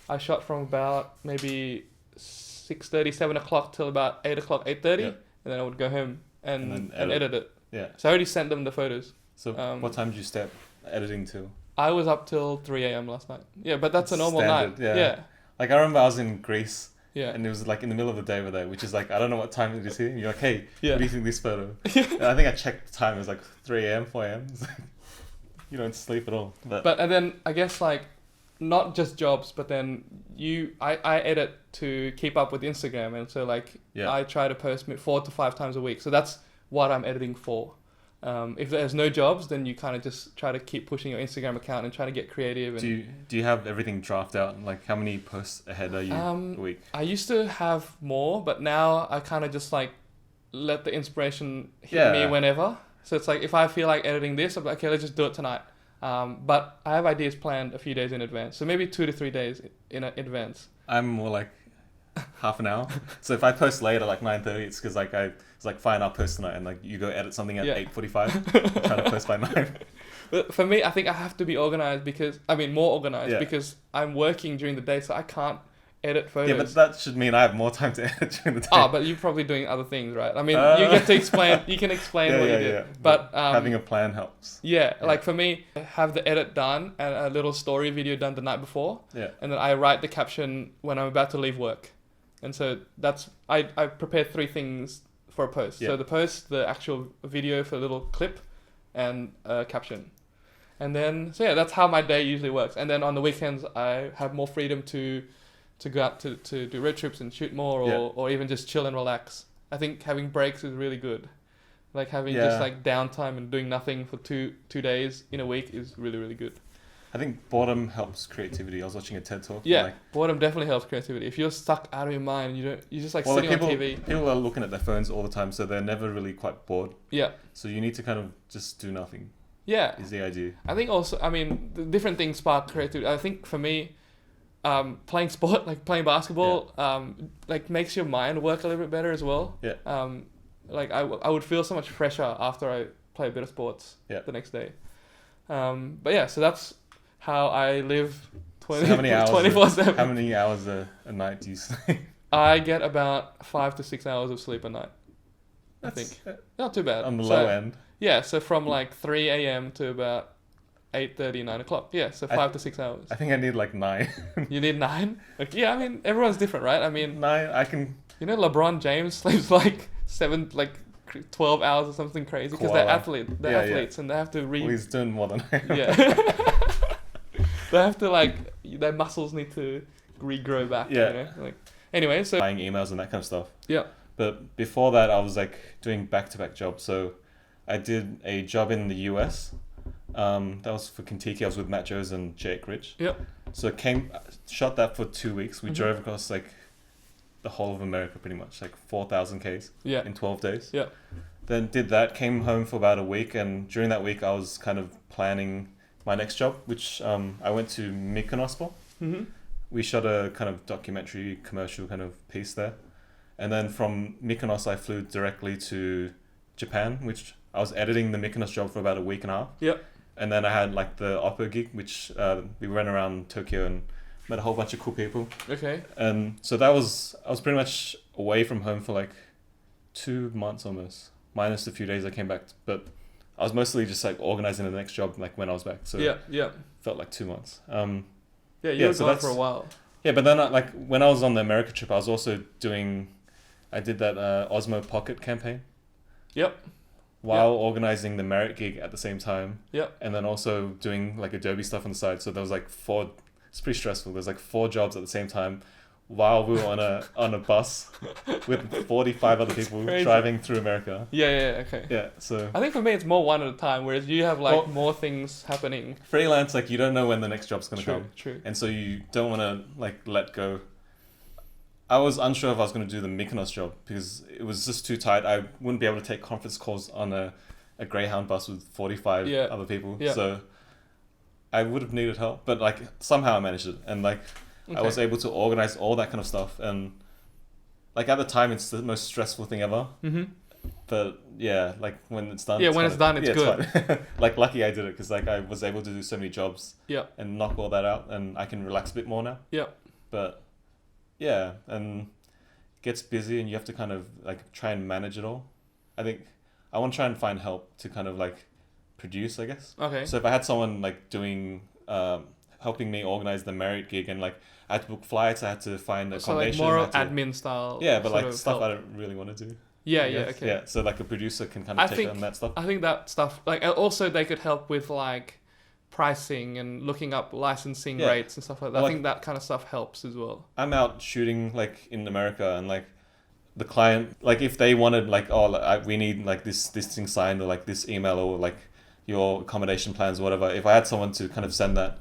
S1: I shot from about maybe 6:30, 7 o'clock till about 8 o'clock, 8:30, and then I would go home and edit it.
S2: Yeah.
S1: So I already sent them the photos.
S2: So what time did you start editing till?
S1: I was up till 3 a.m. last night. Yeah, but that's a normal
S2: standard,
S1: night.
S2: Yeah. Like I remember I was in Greece.
S1: Yeah.
S2: And it was like in the middle of the day over there, which is like, I don't know what time it is here. And you're like, hey,
S1: Yeah.
S2: what do you think of this photo? And I think I checked the time. It was like 3 a.m., 4 a.m. It's like, you don't sleep at all. But
S1: and then I guess like not just jobs, but then I edit to keep up with Instagram, and so like I try to post 4 to 5 times a week. So that's what I'm editing for. If there's no jobs, then you kind of just try to keep pushing your Instagram account and try to get creative. And
S2: do you have everything drafted out? Like how many posts ahead are you a week?
S1: I used to have more, but now I kind of just like let the inspiration hit me whenever. So it's like if I feel like editing this, I'm like, okay, let's just do it tonight. But I have ideas planned a few days in advance, so maybe 2 to 3 days in advance. I'm
S2: more like half an hour. So if I post late at like 9:30, it's because like it's like fine, I'll post tonight, and like you go edit something at 8:45. I'm trying to post by 9.
S1: But for me, I think I have to be organized more organized because I'm working during the day, so I can't edit photos.
S2: Yeah, but that should mean I have more time to edit during the day.
S1: Oh, but you're probably doing other things, right? I mean, you get to explain. You can explain what you did. Yeah. But
S2: having a plan helps.
S1: Yeah, like for me, I have the edit done and a little story video done the night before.
S2: Yeah.
S1: And then I write the caption when I'm about to leave work. And so that's I prepare 3 things for a post. Yeah. So the post, the actual video for a little clip, and a caption. And then that's how my day usually works. And then on the weekends, I have more freedom to go out to do road trips and shoot more, or even just chill and relax. I think having breaks is really good. Like having just like downtime and doing nothing for two days in a week is really, really good.
S2: I think boredom helps creativity. I was watching a TED talk.
S1: Yeah, boredom definitely helps creativity. If you're stuck out of your mind, you're just like sitting on TV.
S2: People are looking at their phones all the time, so they're never really quite bored.
S1: Yeah.
S2: So you need to kind of just do nothing.
S1: Yeah.
S2: Is the idea.
S1: I think also, the different things spark creativity. I think for me, playing sport, like playing basketball, like makes your mind work a little bit better as well.
S2: Yeah.
S1: Like I would feel so much fresher after I play a bit of sports the next day. But yeah, so that's how I live 24/7.
S2: How many hours a night do you sleep?
S1: I get about 5 to 6 hours of sleep a night. I think. Not too bad.
S2: On the low end.
S1: Yeah, so from like 3 a.m. to about 8:30, 9 o'clock. Yeah, so 5 to 6 hours.
S2: I think I need like 9.
S1: You need 9? Like, yeah, I mean, everyone's different, right? I mean...
S2: 9, I can...
S1: You know, LeBron James sleeps like 12 hours or something crazy because they're athletes and they have to
S2: Well, he's doing more than I am.
S1: Yeah. They have to their muscles need to regrow back.
S2: Yeah.
S1: You know? Like, anyway, so...
S2: Buying emails and that kind of stuff.
S1: Yeah.
S2: But before that, I was like doing back-to-back jobs. So I did a job in the US. That was for Kentucky. I was with Matt Joes and Jake Rich.
S1: Yep.
S2: So shot that for 2 weeks. We drove across like the whole of America pretty much, like 4,000 Ks in 12 days.
S1: Yeah.
S2: Then did that, came home for about a week, and during that week I was kind of planning my next job, which I went to Mykonos for.
S1: Mm-hmm.
S2: We shot a kind of documentary commercial kind of piece there. And then from Mykonos I flew directly to Japan, which I was editing the Mykonos job for about a week and a half.
S1: Yep.
S2: And then I had like the Oppo gig, which we ran around Tokyo and met a whole bunch of cool people.
S1: Okay.
S2: And so I was pretty much away from home for like 2 months almost, minus a few days I came back. But I was mostly just like organizing the next job like when I was back. So
S1: yeah.
S2: Felt like 2 months.
S1: You were gone for a while.
S2: Yeah, but then like when I was on the America trip, I was also I did that Osmo Pocket campaign.
S1: Yep.
S2: While organizing the Merit gig at the same time.
S1: Yep.
S2: And then also doing like Adobe stuff on the side. So there was like it's pretty stressful. There's like 4 jobs at the same time while we were on a bus with 45 other people driving through America.
S1: Yeah, okay.
S2: Yeah, so
S1: I think for me it's more one at a time, whereas you have more things happening.
S2: Freelance, like you don't know when the next job's gonna come.
S1: True.
S2: And so you don't want to like let go. I was unsure if I was going to do the Mykonos job because it was just too tight. I wouldn't be able to take conference calls on a Greyhound bus with 45 other people. Yeah. So I would have needed help, but like somehow I managed it. And like I was able to organize all that kind of stuff. And like at the time, it's the most stressful thing ever. Mm-hmm. But yeah, like when it's done,
S1: it's done, it's good.
S2: It's like lucky I did it because like I was able to do so many jobs and knock all that out, and I can relax a bit more now.
S1: Yeah.
S2: But yeah, and it gets busy and you have to kind of like try and manage it all. I think I want to try and find help to kind of like produce, I guess.
S1: Okay.
S2: So if I had someone like doing, helping me organize the Marriott gig, and like I had to book flights, I had to find accommodation.
S1: So like more admin style.
S2: Yeah, but like stuff I don't really want to do.
S1: Yeah, okay.
S2: Yeah, so like a producer can kind of take on that stuff.
S1: I think that stuff, like also they could help with like pricing and looking up licensing rates and stuff like that. I think that kind of stuff helps as well.
S2: I'm out shooting like in America, and like the client, like if they wanted like, we need like this thing signed, or like this email, or like your accommodation plans or whatever, if I had someone to kind of send that,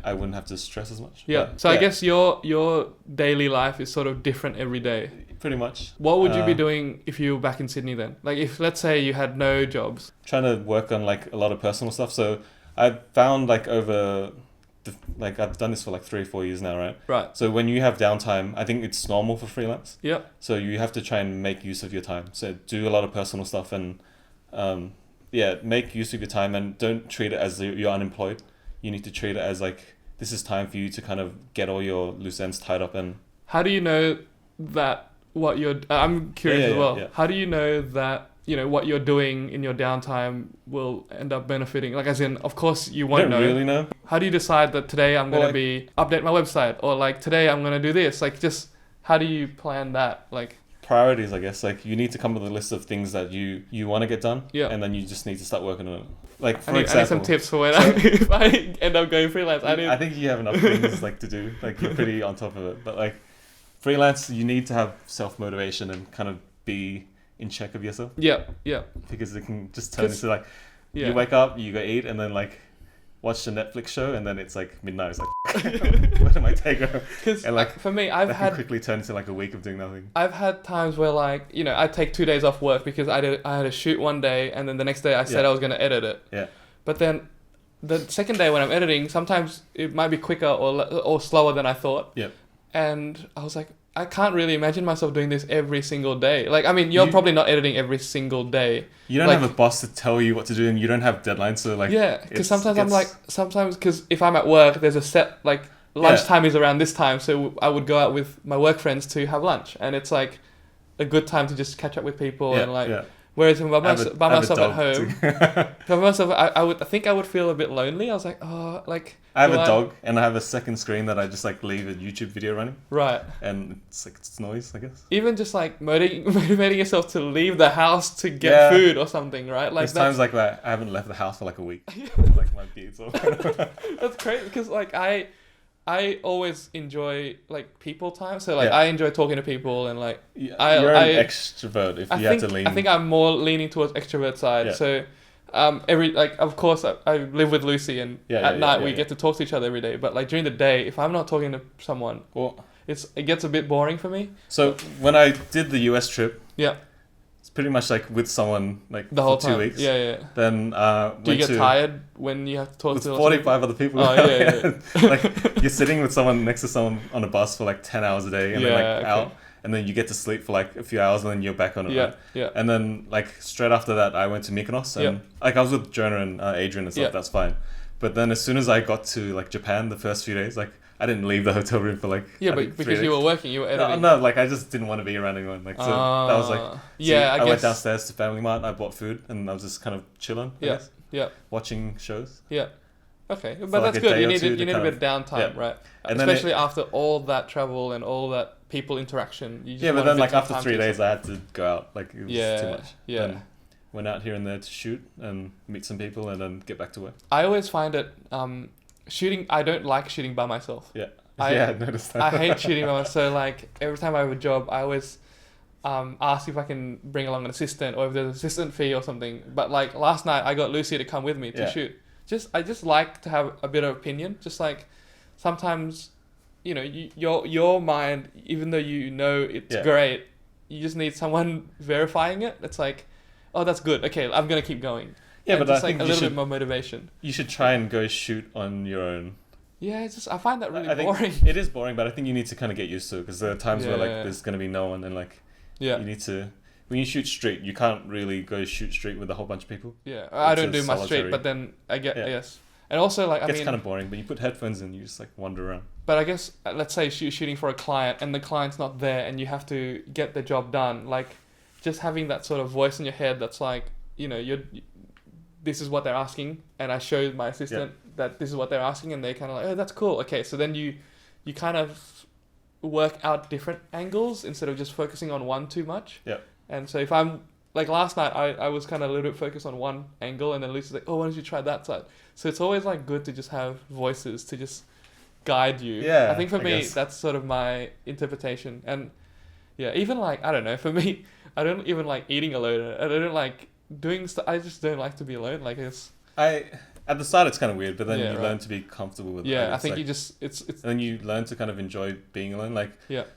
S2: I wouldn't have to stress as much.
S1: So I guess your daily life is sort of different every day.
S2: Pretty much.
S1: What would you be doing if you were back in Sydney then? Like if, let's say you had no jobs.
S2: Trying to work on like a lot of personal stuff. So I found like I've done this for like 3 or 4 years now, right?
S1: Right.
S2: So when you have downtime, I think it's normal for freelance.
S1: Yeah.
S2: So you have to try and make use of your time. So do a lot of personal stuff and make use of your time, and don't treat it as you're unemployed. You need to treat it as like, this is time for you to kind of get all your loose ends tied up. And
S1: how do you know that what you're... I'm curious as well. Yeah. How do you know that, you know, what you're doing in your downtime will end up benefiting? Like as in, of course you won't know.
S2: I don't really know.
S1: How do you decide that today I'm going to update my website, or like today I'm going to do this? Like just, how do you plan that? Like
S2: priorities, I guess. Like you need to come up with a list of things that you want to get done. Yeah. And then you just need to start working on it. Like for example, I need some
S1: tips for when if I end up going freelance.
S2: I think you have enough things like to do. Like you're pretty on top of it. But like freelance, you need to have self-motivation and kind of be in check of yourself. Yeah. Because it can just turn into like, you wake up, you go eat, and then like watch the Netflix show, and then it's like midnight. It's like, where did my day go?
S1: And like for me, I've had
S2: quickly turn into like a week of doing nothing.
S1: I've had times where like, you know, I take 2 days off work because I had a shoot one day, and then the next day I said I was going to edit it. Yeah. But then the second day when I'm editing, sometimes it might be quicker or slower than I thought. Yeah. And I was like, I can't really imagine myself doing this every single day. Like, I mean, you're probably not editing every single day.
S2: You don't have a boss to tell you what to do, and you don't have deadlines. So like,
S1: because sometimes because if I'm at work, there's a set, like lunchtime is around this time. So I would go out with my work friends to have lunch, and it's like a good time to just catch up with people and like. Yeah. Whereas by myself at home, I think I would feel a bit lonely. I was like, oh, like.
S2: I have a dog, and I have a second screen that I just like leave a YouTube video running.
S1: Right.
S2: And it's like it's noise, I guess.
S1: Even just like motivating yourself to leave the house to get food or something, right? Like
S2: there's times like that I haven't left the house for like a week. Like my beard's all.
S1: That's crazy because like I always enjoy like people time, so like I enjoy talking to people and like
S2: you're an extrovert if you have to lean.
S1: I think I'm more leaning towards extrovert side. So of course I live with Lucy, and at night we get to talk to each other every day. But like during the day, if I'm not talking to someone, it gets a bit boring for me.
S2: So when I did the US trip, it's pretty much like with someone like
S1: the whole
S2: for 2 weeks. Then
S1: do you get tired when you have to talk to
S2: 45 other people? Like you're sitting with someone next to someone on a bus for like 10 hours a day, and then like out. And then you get to sleep for like a few hours, and then you're back on it. Right? And then like straight after that, I went to Mykonos, and like I was with Jonah and Adrian and stuff. That's fine. But then as soon as I got to like Japan, the first few days, like I didn't leave the hotel room for like
S1: but because you were working, you were editing.
S2: No, like I just didn't want to be around anyone. Like so that was like I went downstairs to Family Mart, I bought food, and I was just kind of chilling. Watching shows.
S1: Okay, but that's good. You need a bit of downtime, right? And especially after all that travel and all that people interaction. You just
S2: but then like after 3 days, I had to go out. Like it was too much.
S1: Yeah.
S2: Went out here and there to shoot and meet some people, and then get back to work.
S1: I always find it shooting. I don't like shooting by myself.
S2: Yeah.
S1: I
S2: noticed that.
S1: I hate shooting by myself. So like every time I have a job, I always ask if I can bring along an assistant or if there's an assistant fee or something. But like last night, I got Lucy to come with me to shoot. I just like to have a bit of opinion. Just like sometimes, your mind, even though you know it's great, you just need someone verifying it. It's like, oh, that's good. Okay, I'm gonna keep going.
S2: Yeah,
S1: and
S2: but
S1: just
S2: I
S1: like
S2: think
S1: a little bit more motivation.
S2: You should try and go shoot on your own.
S1: Yeah, I find that really
S2: boring.
S1: Think
S2: it is boring, but I think you need to kind of get used to it because there are times where like there's gonna be no one and like you need to. When you shoot street, you can't really go shoot street with a whole bunch of people.
S1: Yeah, I don't do much street, but then I get yes, and also like
S2: it's kind of boring. But you put headphones in, you just like wander around.
S1: But I guess let's say you're shooting for a client and the client's not there, and you have to get the job done. Like just having that sort of voice in your head that's like, this is what they're asking, and I showed my assistant that this is what they're asking, and they're kind of like, oh, that's cool. Okay, so then you kind of work out different angles instead of just focusing on one too much.
S2: Yeah.
S1: And so if I'm like last night, I was kind of a little bit focused on one angle, and then Lucy's like, oh, why don't you try that side? So it's always like good to just have voices to just guide you.
S2: Yeah.
S1: I think for me, that's sort of my interpretation. And yeah, even like, I don't know, for me, I don't even like eating alone. I don't like doing stuff. I just don't like to be alone. Like
S2: at the start it's kind of weird, but then you learn to be comfortable with it.
S1: Yeah, I think
S2: like,
S1: it's
S2: and then you learn to kind of enjoy being alone. Like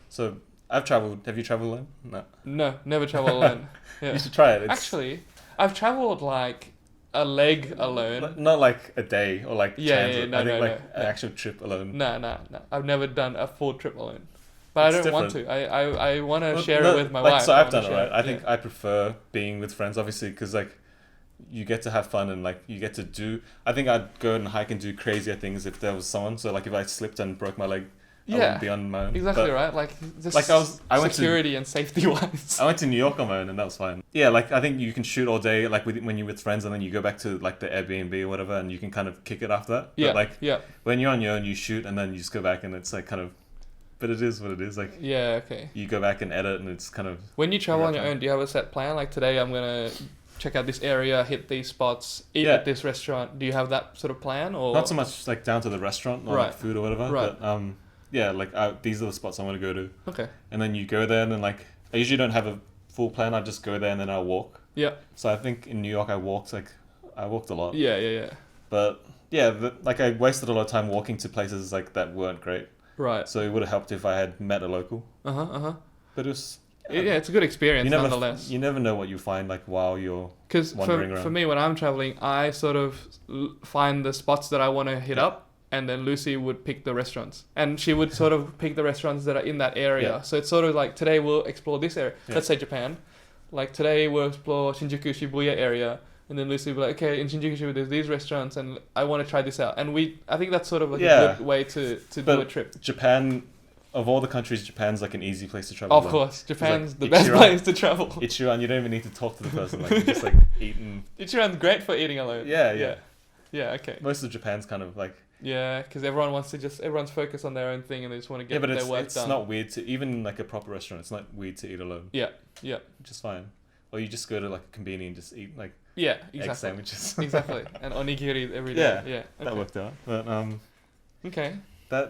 S2: so I've traveled. Have you traveled alone?
S1: No, never traveled alone. Yeah.
S2: You should try it.
S1: Actually, I've traveled like a leg alone.
S2: Not like a day or like transit.
S1: No,
S2: I think
S1: an
S2: actual trip alone.
S1: No. I've never done a full trip alone. But I don't want to. I want to share it with my wife.
S2: So I've done it, right? I think I prefer being with friends, obviously, because like you get to have fun and like you get to do. I think I'd go and hike and do crazier things if there was someone. So like if I slipped and broke my leg, I wouldn't be on my own.
S1: Exactly, right? Like just
S2: I went
S1: security and safety wise.
S2: I went to New York on my own and that was fine. Yeah, like I think you can shoot all day, like when you're with friends, and then you go back to like the Airbnb or whatever, and you can kind of kick it after that.
S1: Yeah.
S2: But like when you're on your own, you shoot and then you just go back and it's like kind of. But it is what it is. Like
S1: okay.
S2: You go back and edit, and it's kind of.
S1: When you travel on your own, do you have a set plan? Like today, I'm gonna check out this area, hit these spots, eat at this restaurant. Do you have that sort of plan, or
S2: not so much like down to the restaurant or like food or whatever?
S1: Right.
S2: But these are the spots I want to go to.
S1: Okay.
S2: And then you go there, and then like I usually don't have a full plan. I just go there and then I walk.
S1: Yeah.
S2: So I think in New York I walked a lot.
S1: Yeah.
S2: But yeah, I wasted a lot of time walking to places like that weren't great.
S1: Right.
S2: So it would have helped if I had met a local. But it was.
S1: It's a good experience nonetheless.
S2: You never know what you find like while you're
S1: wandering around. For me, when I'm traveling, I sort of find the spots that I want to hit up, and then Lucy would pick the restaurants, and she would sort of pick the restaurants that are in that area. Yeah. So it's sort of like today we'll explore this area. Yeah. Let's say Japan. Like today we'll explore Shinjuku, Shibuya area. And then Lucy will be like, okay, in Shinjuku there's these restaurants and I want to try this out. And I think that's sort of like a good way to do a trip.
S2: Japan, of all the countries, Japan's like an easy place to travel.
S1: Of course, Japan's the best place to travel.
S2: Ichiran, you don't even need to talk to the person. Like, you just like eating.
S1: Ichiran's great for eating alone.
S2: Yeah,
S1: okay.
S2: Most of Japan's kind of like.
S1: Yeah, because everyone's focused on their own thing and they just want to get their work done.
S2: It's not weird to, even like a proper restaurant, it's not weird to eat alone.
S1: Yeah.
S2: Just fine. Or you just go to like a convenience and just eat like.
S1: Yeah, exactly.
S2: Egg sandwiches.
S1: Exactly. And onigiri every day. Yeah. Okay.
S2: That worked out. But
S1: okay.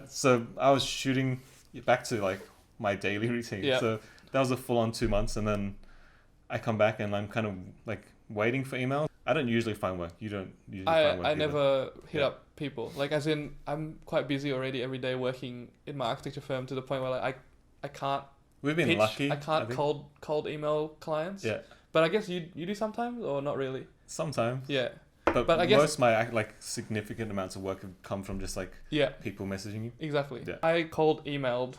S2: So I was shooting back to like my daily routine.
S1: Yeah.
S2: So that was a full on 2 months, and then I come back and I'm kind of like waiting for emails. I don't usually find work. You don't usually find work.
S1: I never hit up people. Like as in I'm quite busy already every day working in my architecture firm to the point where like I can't.
S2: We've been lucky.
S1: I can't cold email clients.
S2: Yeah.
S1: But I guess you do sometimes or not really?
S2: Sometimes.
S1: Yeah.
S2: But I guess most of my like significant amounts of work have come from just like people messaging you.
S1: Exactly.
S2: Yeah.
S1: I cold emailed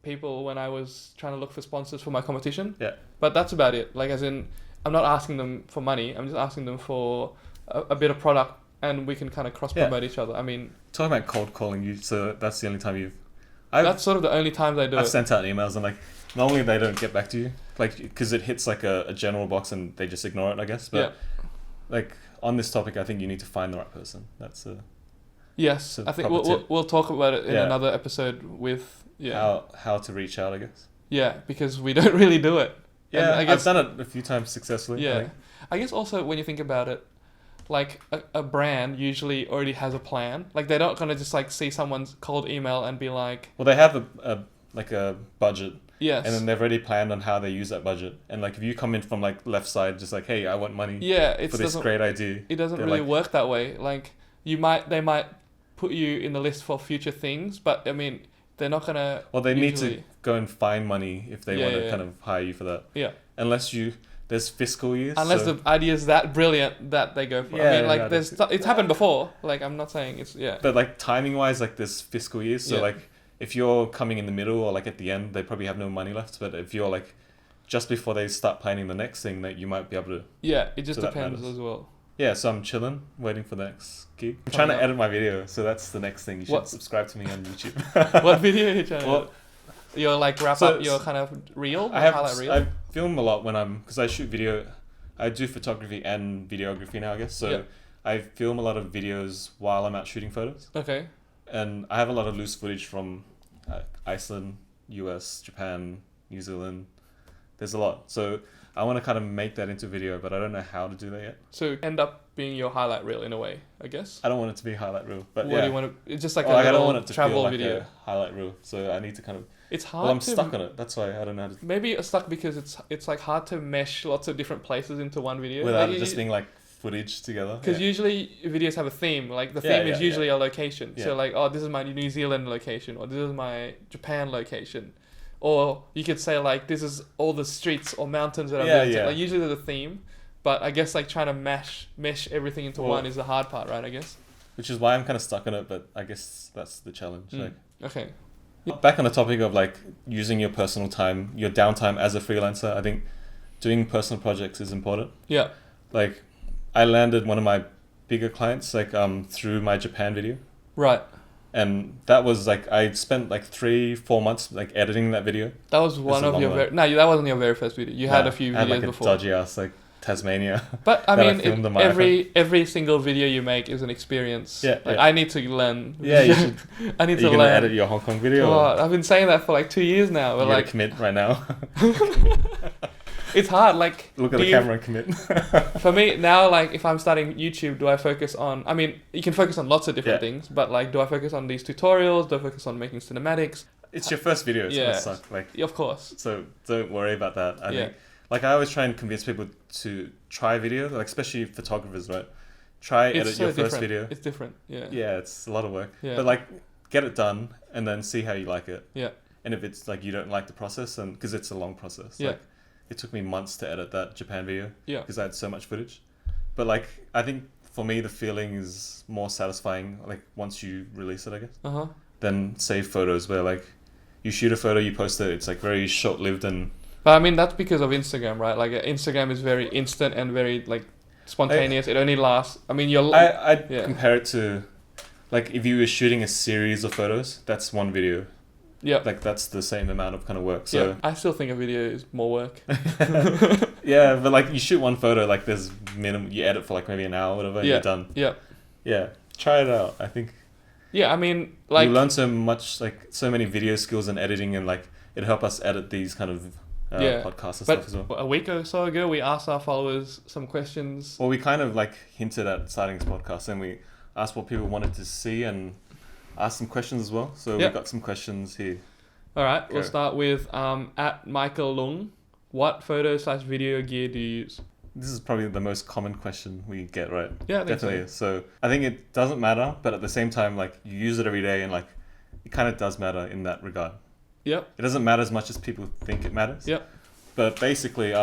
S1: people when I was trying to look for sponsors for my competition.
S2: Yeah.
S1: But that's about it. Like as in I'm not asking them for money. I'm just asking them for a bit of product and we can kind of cross promote each other. I mean,
S2: talking about cold calling you, so that's the only time
S1: that's sort of the only times I do it.
S2: I've sent out emails and like normally they don't get back to you, like because it hits like a general box and they just ignore it, I guess. But like on this topic, I think you need to find the right person. That's
S1: yes. I think we'll talk about it in another episode with
S2: how to reach out, I guess.
S1: Yeah, because we don't really do it.
S2: Yeah, I've done it a few times successfully.
S1: Yeah, I guess also when you think about it, like a brand usually already has a plan. Like they're not gonna just like see someone's cold email and be like,
S2: Well, they have a budget.
S1: yes.
S2: And then they've already planned on how they use that budget. And like if you come in from like left side, just like, hey, I want money
S1: Yeah,
S2: for this great idea.
S1: It doesn't really work that way. Like they might put you in the list for future things, but I mean, they're not gonna.
S2: Well, they need to go and find money if they want to kind of hire you for that.
S1: Yeah.
S2: Unless there's fiscal years.
S1: Unless the idea is that brilliant that they go for.
S2: Yeah,
S1: I mean, like it's happened before. Like I'm not saying it's
S2: But like timing wise, like there's fiscal years. So like if you're coming in the middle or like at the end, they probably have no money left. But if you're like just before they start planning the next thing, that you might be able to.
S1: Yeah, it just depends as well.
S2: Yeah, so I'm chilling, waiting for the next gig. I'm trying to edit my video, so that's the next thing. You should subscribe to me on YouTube.
S1: What video are you trying to edit? You're like wrap up your kind of reel?
S2: I film a lot because I shoot video. I do photography and videography now, I guess. So I film a lot of videos while I'm out shooting photos.
S1: Okay.
S2: And I have a lot of loose footage from Iceland, US, Japan, New Zealand. There's a lot. So I want to kind of make that into video, but I don't know how to do that yet.
S1: So end up being your highlight reel in a way, I guess.
S2: I don't want it to be a highlight reel, but
S1: what do you want to? It's just like
S2: I don't want it to
S1: travel
S2: feel like
S1: video.
S2: a highlight reel. So I need to kind of.
S1: It's hard.
S2: Well, I'm stuck on it. That's why I don't know how to.
S1: Maybe it's stuck because it's like hard to mesh lots of different places into one video
S2: without it just being like footage together.
S1: Because usually videos have a theme. Like the theme is usually a location.
S2: Yeah.
S1: So like, oh, this is my New Zealand location, or this is my Japan location. Or you could say like, this is all the streets or mountains that I've been to. Like usually there's a theme, but I guess like trying to mesh everything into one is the hard part, right? I guess.
S2: Which is why I'm kind of stuck on it, but I guess that's the challenge. Like,
S1: okay.
S2: Back on the topic of like using your personal time, your downtime as a freelancer, I think doing personal projects is important.
S1: Yeah.
S2: Like, I landed one of my bigger clients like through my Japan video.
S1: Right.
S2: And that was like, I spent like 3-4 months like editing that video.
S1: That was one of your that wasn't your very first video. You had a few videos
S2: I had like
S1: before.
S2: A dodgy ass like Tasmania.
S1: But I mean, every single video you make is an experience. Yeah. Like I need to learn.
S2: Yeah, you should.
S1: I need to learn.
S2: Are you gonna edit your Hong Kong video?
S1: God, I've been saying that for like 2 years now.
S2: But like commit right now.
S1: It's hard. Like
S2: look at the camera and commit.
S1: For me now, like if I'm starting YouTube, do I focus on? I mean, you can focus on lots of different things, but like, do I focus on these tutorials? Do I focus on making cinematics?
S2: It's your first video. It's gonna suck. Like
S1: of course.
S2: So don't worry about that. I think. Like I always try and convince people to try video, like especially photographers, right? Try edit your first video.
S1: It's different. Yeah.
S2: Yeah, it's a lot of work.
S1: Yeah.
S2: But like, get it done and then see how you like it.
S1: Yeah.
S2: And if it's like you don't like the process, and because it's a long process.
S1: Yeah.
S2: Like, it took me months to edit that Japan video.
S1: Yeah.
S2: Because I had so much footage. But like, I think for me the feeling is more satisfying. Like once you release it, I guess. Than save photos where like, you shoot a photo, you post it. It's like very short lived and.
S1: But I mean that's because of Instagram, right? Like Instagram is very instant and very like spontaneous. It only lasts. I mean,
S2: I'd compare it to, like if you were shooting a series of photos, that's one video. Yeah. Like that's the same amount of kind of work. So
S1: I still think a video is more work.
S2: Yeah, but like you shoot one photo, like there's minimum. You edit for like maybe an hour, or whatever. And you're done. Yeah. Yeah. Try it out. I think.
S1: Yeah, I mean, like
S2: you learn so much, like so many video skills and editing, and like it help us edit these kind of. Podcasts and stuff as well.
S1: A week or so ago, we asked our followers some questions.
S2: Well, we kind of like hinted at starting this podcast, and we asked what people wanted to see and asked some questions as well. So we've got some questions here.
S1: All right, we'll start with at Michael Lung. What photo/video gear do you use?
S2: This is probably the most common question we get, right?
S1: Yeah, I think
S2: definitely. So I think it doesn't matter, but at the same time, like you use it every day, and like it kind of does matter in that regard.
S1: Yep.
S2: It doesn't matter as much as people think it matters.
S1: Yep.
S2: But basically,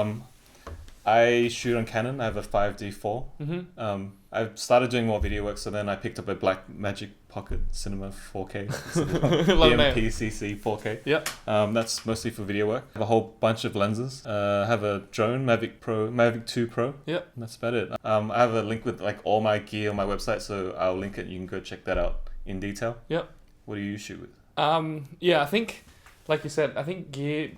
S2: I shoot on Canon. I have a 5D4.
S1: Mm-hmm.
S2: I've started doing more video work, so then I picked up a Blackmagic Pocket Cinema 4K. BMPCC 4K.
S1: Yep.
S2: That's mostly for video work. I have a whole bunch of lenses. I have a drone, Mavic 2 Pro.
S1: Yep.
S2: And that's about it. I have a link with like all my gear on my website, so I'll link it. You can go check that out in detail.
S1: Yep.
S2: What do you shoot with?
S1: Yeah, I think, like you said, I think gear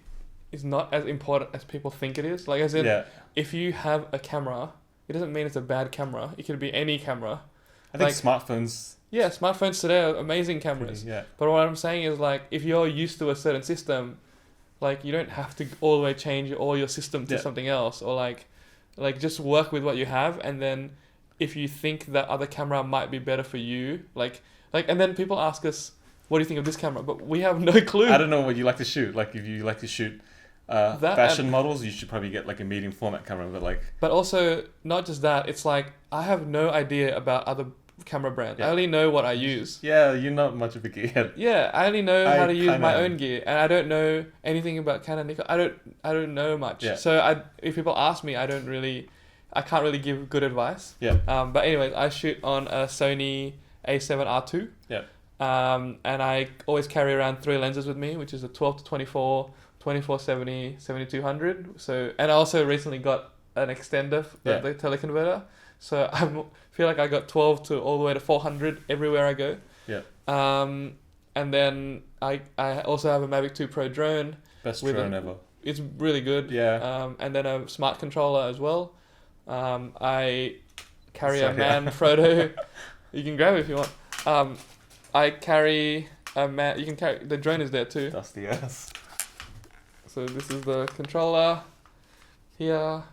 S1: is not as important as people think it is. Like, as in, if you have a camera, it doesn't mean it's a bad camera. It could be any camera.
S2: I think smartphones...
S1: Yeah, smartphones today are amazing cameras.
S2: Yeah.
S1: But what I'm saying is, like, if you're used to a certain system, like, you don't have to all the way change all your system to something else. Or, like just work with what you have, and then if you think that other camera might be better for you, and then people ask us, what do you think of this camera? But we have no clue.
S2: I don't know what you like to shoot. Like if you like to shoot fashion models, you should probably get like a medium format camera.
S1: But also not just that. It's like I have no idea about other camera brands.
S2: Yeah.
S1: I only know what I use.
S2: Yeah, you're not much of a gearhead.
S1: Yeah, I only know how to use my own gear, and I don't know anything about Canon, Nikon. I don't know much.
S2: Yeah.
S1: So if people ask me, I can't really give good advice.
S2: Yeah.
S1: But anyways, I shoot on a Sony A7R2.
S2: Yeah.
S1: And I always carry around 3 lenses with me, which is a 12 to 24, 24-70, 7200. So, and I also recently got an extender, the teleconverter. So I feel like I got 12 to all the way to 400 everywhere I go.
S2: Yeah.
S1: And then I also have a Mavic 2 Pro drone.
S2: Best drone ever.
S1: It's really good.
S2: Yeah.
S1: And then a smart controller as well. I carry a Manfrotto. You can grab it if you want. I carry a you can carry, the drone is there too.
S2: Dusty ass.
S1: So this is the controller here,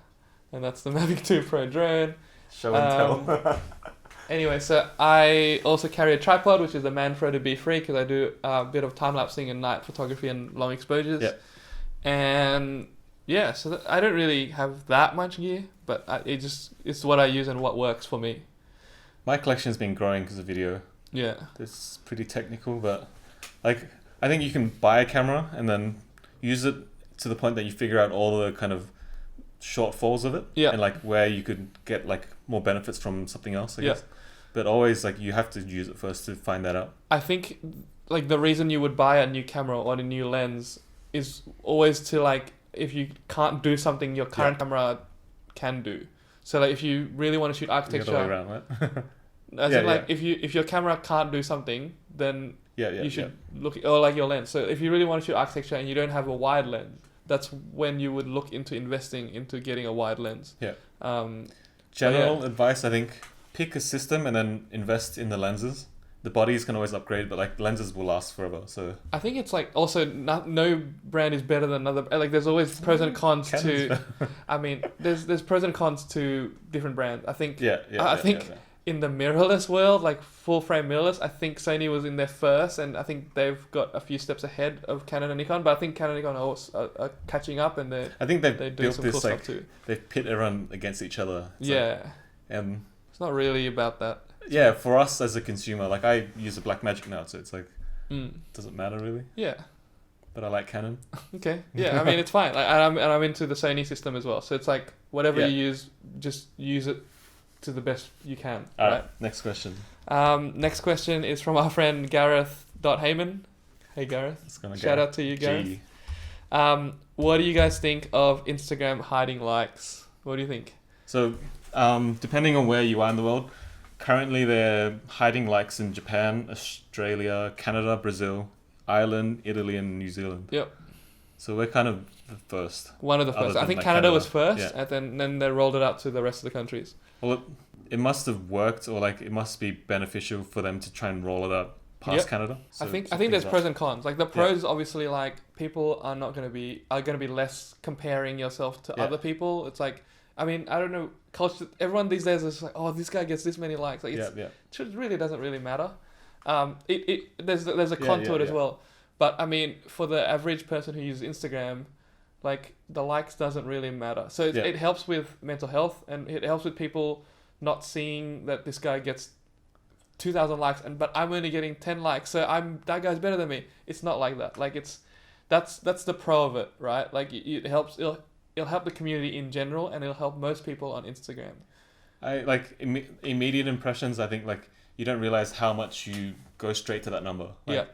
S1: and that's the Mavic 2 Pro drone.
S2: Show and tell.
S1: Anyway, so I also carry a tripod, which is the Manfrotto B3, because I do a bit of time-lapsing and night photography and long exposures.
S2: Yeah.
S1: And yeah, so I don't really have that much gear, but it's what I use and what works for me.
S2: My collection's been growing because of video.
S1: Yeah.
S2: It's pretty technical, but like I think you can buy a camera and then use it to the point that you figure out all the kind of shortfalls of it.
S1: Yeah.
S2: And like where you could get like more benefits from something else, I
S1: Yeah.
S2: guess. But always like you have to use it first to find that out.
S1: I think like the reason you would buy a new camera or a new lens is always to like, if you can't do something your current camera can do. So like if you really want to shoot architecture,
S2: The other way around, right?
S1: If your camera can't do something, then you should look, or like your lens. So if you really want to shoot architecture and you don't have a wide lens, that's when you would look into investing into getting a wide lens.
S2: Yeah. Advice, I think, pick a system and then invest in the lenses. The bodies can always upgrade, but like lenses will last forever. So
S1: I think it's like also no brand is better than another. Like there's always pros and cons to. I mean, there's pros and cons to different brands. I think. I think in the mirrorless world, like full frame mirrorless, I think Sony was in there first, and I think they've got a few steps ahead of Canon and Nikon. But I think Canon and Nikon are catching up, and
S2: I think they're
S1: doing
S2: built
S1: some
S2: this
S1: cool
S2: like
S1: stuff too.
S2: They've pit everyone against each other.
S1: And it's not really about that.
S2: Yeah, for us as a consumer, like I use a Blackmagic now, so it's like doesn't matter really.
S1: Yeah.
S2: But I like Canon.
S1: Okay. Yeah, I mean it's fine. Like, and I'm into the Sony system as well. So it's like whatever you use, just use it to the best you can.
S2: All right. Next question.
S1: Next question is from our friend Gareth.Heyman. Hey Gareth. Shout out to you, Gareth. What do you guys think of Instagram hiding likes? What do you think?
S2: So, depending on where you are in the world, currently they're hiding likes in Japan, Australia, Canada, Brazil, Ireland, Italy, and New Zealand.
S1: Yep.
S2: So we're kind of the first.
S1: One of the first. I think like Canada was first, and then they rolled it out to the rest of the countries.
S2: Well, it must have worked, or like it must be beneficial for them to try and roll it out past Canada. So
S1: I think there's pros and cons. Like the pros, obviously, like people are going to be less comparing yourself to other people. It's like, I mean, I don't know, culture. Everyone these days is like, oh, this guy gets this many likes. Like it really doesn't really matter. There's a con to it as well. But I mean, for the average person who uses Instagram, like the likes doesn't really matter. So it helps with mental health, and it helps with people not seeing that this guy gets 2,000 likes, but I'm only getting 10 likes, so that guy's better than me. It's not like that. Like that's the pro of it, right? Like it helps. It'll help the community in general, and it'll help most people on Instagram.
S2: I like immediate impressions. I think like you don't realize how much you go straight to that number. Like,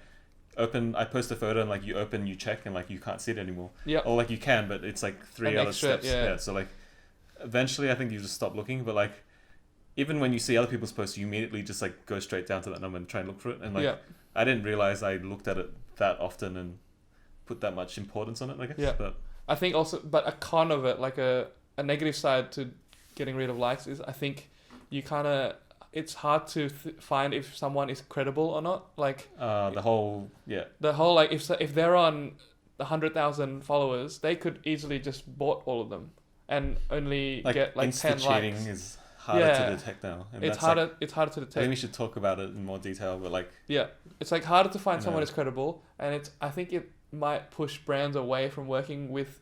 S2: I post a photo and like you check and like you can't see it anymore. Yeah. Or like you can, but it's like three other steps. Yeah. So like eventually I think you just stop looking, but like even when you see other people's posts, you immediately just like go straight down to that number and try and look for it. And like I didn't realize I looked at it that often and put that much importance on it, I guess. Yeah. But
S1: I think also, but a con of it, like a negative side to getting rid of likes is I think you kind of, it's hard to find if someone is credible or not. Like the whole like if they're on 100,000 followers, they could easily just bought all of them and only get like 10 likes.
S2: Insta cheating is harder to detect now. And
S1: it's
S2: that's
S1: harder.
S2: Like,
S1: it's harder to
S2: I
S1: detect.
S2: think we should talk about it in more detail, but like
S1: it's like harder to find someone
S2: know.
S1: who's credible, and I think it might push brands away from working with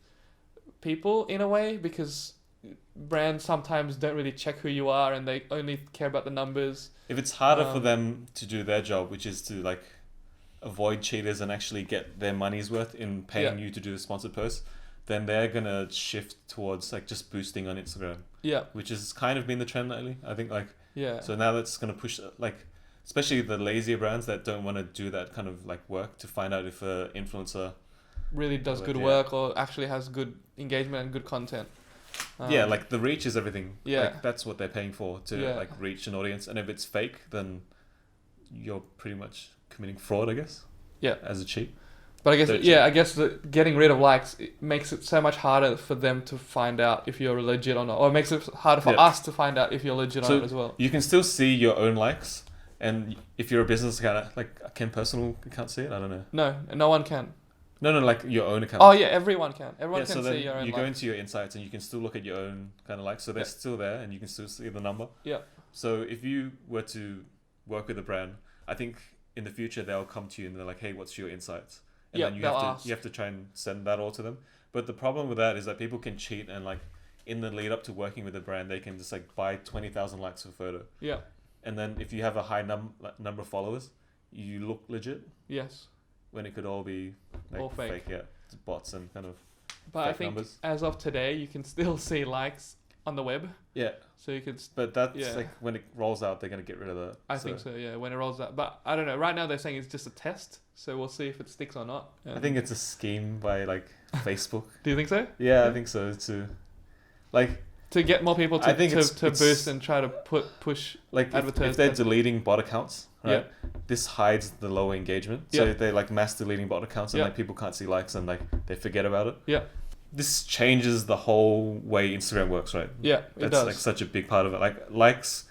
S1: people in a way, because brands sometimes don't really check who you are and they only care about the numbers.
S2: If it's harder for them to do their job, which is to like avoid cheaters and actually get their money's worth in paying you to do a sponsored post, then they're gonna shift towards like just boosting on Instagram.
S1: Yeah.
S2: Which has kind of been the trend lately. I think like
S1: So
S2: now that's gonna push like, especially the lazier brands that don't want to do that kind of like work to find out if a influencer
S1: really does good work or actually has good engagement and good content.
S2: Like the reach is everything. Like that's what they're paying for, to like reach an audience. And if it's fake, then you're pretty much committing fraud, I guess. Yeah. As a cheat.
S1: But I guess that getting rid of likes, it makes it so much harder for them to find out if you're legit or not. Or it makes it harder for us to find out if you're legit or not as well.
S2: You can still see your own likes. And if you're a business account, like, can personal accounts see it? I don't know.
S1: No one can.
S2: No, like your own account.
S1: Oh yeah, everyone can. Everyone can
S2: so
S1: see your own
S2: you
S1: likes.
S2: go into your insights and you can still look at your own kind of likes. So they're still there and you can still see the number.
S1: Yeah.
S2: So if you were to work with a brand, I think in the future they'll come to you and they're like, hey, what's your insights? And then you have to try and send that all to them. But the problem with that is that people can cheat, and like in the lead up to working with a brand, they can just like buy 20,000 likes for a photo. Yeah. And then if you have a high number of followers, you look legit.
S1: Yes.
S2: When it could all be like
S1: all fake.
S2: Bots and kind of
S1: but
S2: fake
S1: I think
S2: numbers.
S1: As of today, you can still see likes on the web.
S2: Yeah.
S1: So you could.
S2: But that's like when it rolls out, they're gonna get rid of that.
S1: I think so. Yeah, when it rolls out. But I don't know. Right now they're saying it's just a test, so we'll see if it sticks or not.
S2: I think it's a scheme by like Facebook.
S1: Do you think so?
S2: Yeah, I think so too. Like.
S1: To get more people to boost and try to push
S2: like if they're deleting bot accounts, right? This hides the lower engagement. So they're like mass deleting bot accounts and like people can't see likes and like they forget about it. Yeah. This changes the whole way Instagram works, right? Yeah, it does. That's like such a big part of it. Like likes,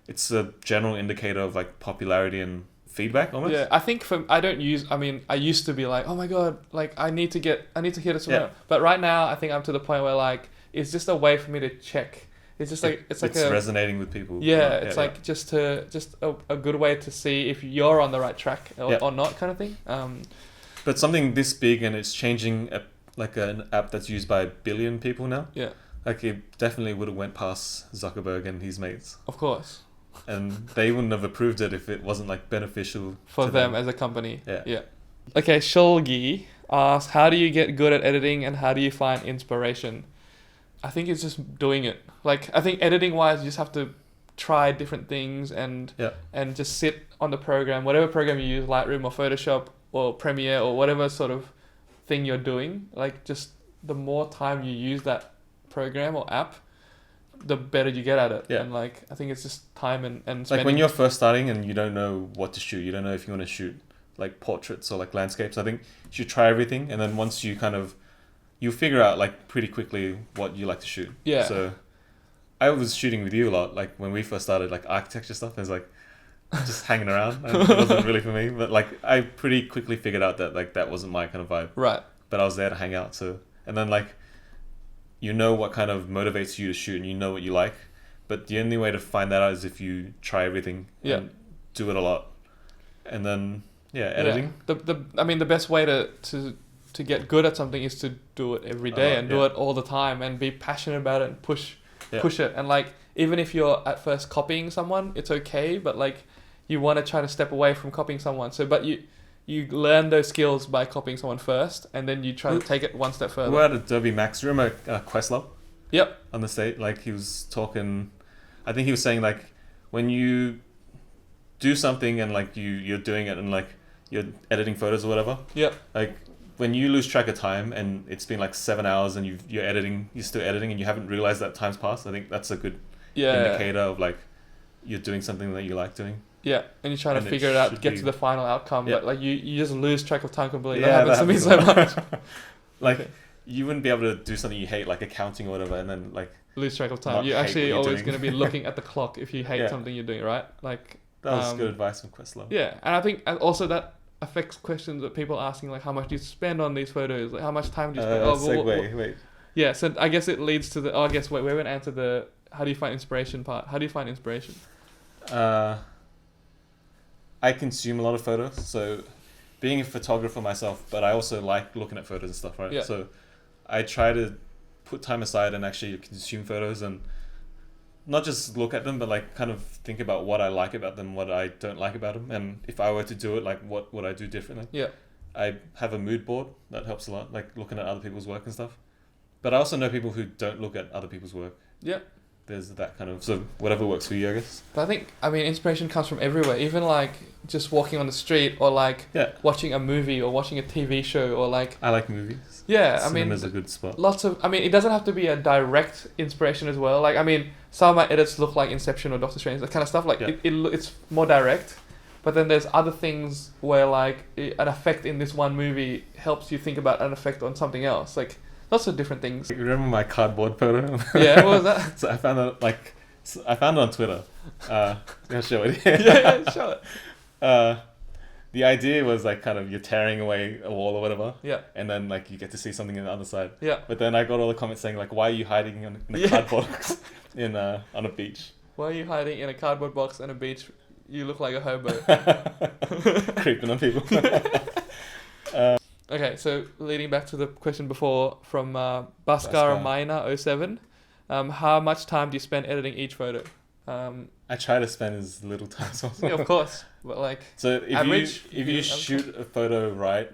S2: it's a general indicator of like popularity and feedback almost.
S1: Yeah, I think I used to be like, oh my god, like I need to hit it somewhere. But right now I think I'm to the point where like it's just a way for me to check. It's just like it's
S2: resonating with people.
S1: Yeah, it's like just a good way to see if you're on the right track or not, kind of thing.
S2: But something this big and it's changing like an app that's used by 1 billion people now. Yeah, like it definitely would have went past Zuckerberg and his mates.
S1: Of course.
S2: And they wouldn't have approved it if it wasn't like beneficial
S1: for them as a company. Yeah. Okay, Shulgi asks, how do you get good at editing and how do you find inspiration? I think it's just doing it. Like, I think editing wise, you just have to try different things and just sit on the program, whatever program you use, Lightroom or Photoshop or Premiere or whatever sort of thing you're doing. Like, just the more time you use that program or app, the better you get at it. Yeah. And like, I think it's just time and spending.
S2: Like when you're first starting and you don't know what to shoot, you don't know if you want to shoot like portraits or like landscapes, I think you should try everything. And then once you you figure out like pretty quickly what you like to shoot. Yeah. So I was shooting with you a lot, like when we first started, like architecture stuff. I was like just hanging around. And it wasn't really for me, but like I pretty quickly figured out that like that wasn't my kind of vibe. Right. But I was there to hang out. So, and then like, you know what kind of motivates you to shoot and you know what you like. But the only way to find that out is if you try everything and do it a lot. And then, editing.
S1: Yeah. The best way to get good at something is to do it every day and do it all the time and be passionate about it and push it. And like, even if you're at first copying someone, it's okay, but like you want to try to step away from copying someone. So, but you learn those skills by copying someone first, and then you try to take it one step further.
S2: We're at Adobe Max. Remember Questlove?
S1: Yep.
S2: On the stage, like he was talking, I think he was saying like, when you do something and like you're doing it and like you're editing photos or whatever. Yep. Like, when you lose track of time and it's been like 7 hours and you're still editing and you haven't realized that time's passed, I think that's a good indicator of like you're doing something that you like doing. Yeah, and you're trying to figure it out, get to the final outcome, but like you just lose track of time completely. That happens to me so much. Like you wouldn't be able to do something you hate, like accounting or whatever, and then like
S1: lose track of time. You're actually always going to be looking at the clock if you hate something you're doing, right? Like
S2: that was good advice from Questlove.
S1: Yeah, and I think also that affects questions that people are asking, like how much do you spend on these photos, like how much time do you spend?
S2: Wait.
S1: Yeah, so I guess it leads to we haven't answered the how do you find inspiration part? How do you find inspiration?
S2: I consume a lot of photos, so being a photographer myself, but I also like looking at photos and stuff, right?
S1: Yeah.
S2: So I try to put time aside and actually consume photos and not just look at them, but like kind of think about what I like about them, what I don't like about them, and if I were to do it, like what would I do differently?
S1: Yeah.
S2: I have a mood board that helps a lot, like looking at other people's work and stuff. But I also know people who don't look at other people's work.
S1: Yeah.
S2: There's that kind of, so whatever works for you, I guess.
S1: But I mean, inspiration comes from everywhere. Even like just walking on the street, or like watching a movie, or watching a TV show, or like.
S2: I like movies.
S1: Yeah,
S2: Cinema's a good spot.
S1: It doesn't have to be a direct inspiration as well. Like, I mean, some of my edits look like Inception or Doctor Strange, that kind of stuff. Like, it's more direct. But then there's other things where like an effect in this one movie helps you think about an effect on something else. Like, lots of different things.
S2: You remember my cardboard photo?
S1: Yeah, what was that?
S2: So I found it on Twitter. I'll show it.
S1: Yeah, show it.
S2: The idea was like kind of you're tearing away a wall or whatever.
S1: Yeah.
S2: And then like you get to see something on the other side.
S1: Yeah.
S2: But then I got all the comments saying like, why are you hiding in a cardboard box on a beach?
S1: Why are you hiding in a cardboard box on a beach? You look like a hobo.
S2: Creeping on people.
S1: Okay, so leading back to the question before from Bhaskar Minor 07, how much time do you spend editing each photo?
S2: I try to spend as little time as possible.
S1: Yeah, of course, but like
S2: so
S1: average,
S2: if you shoot a photo right,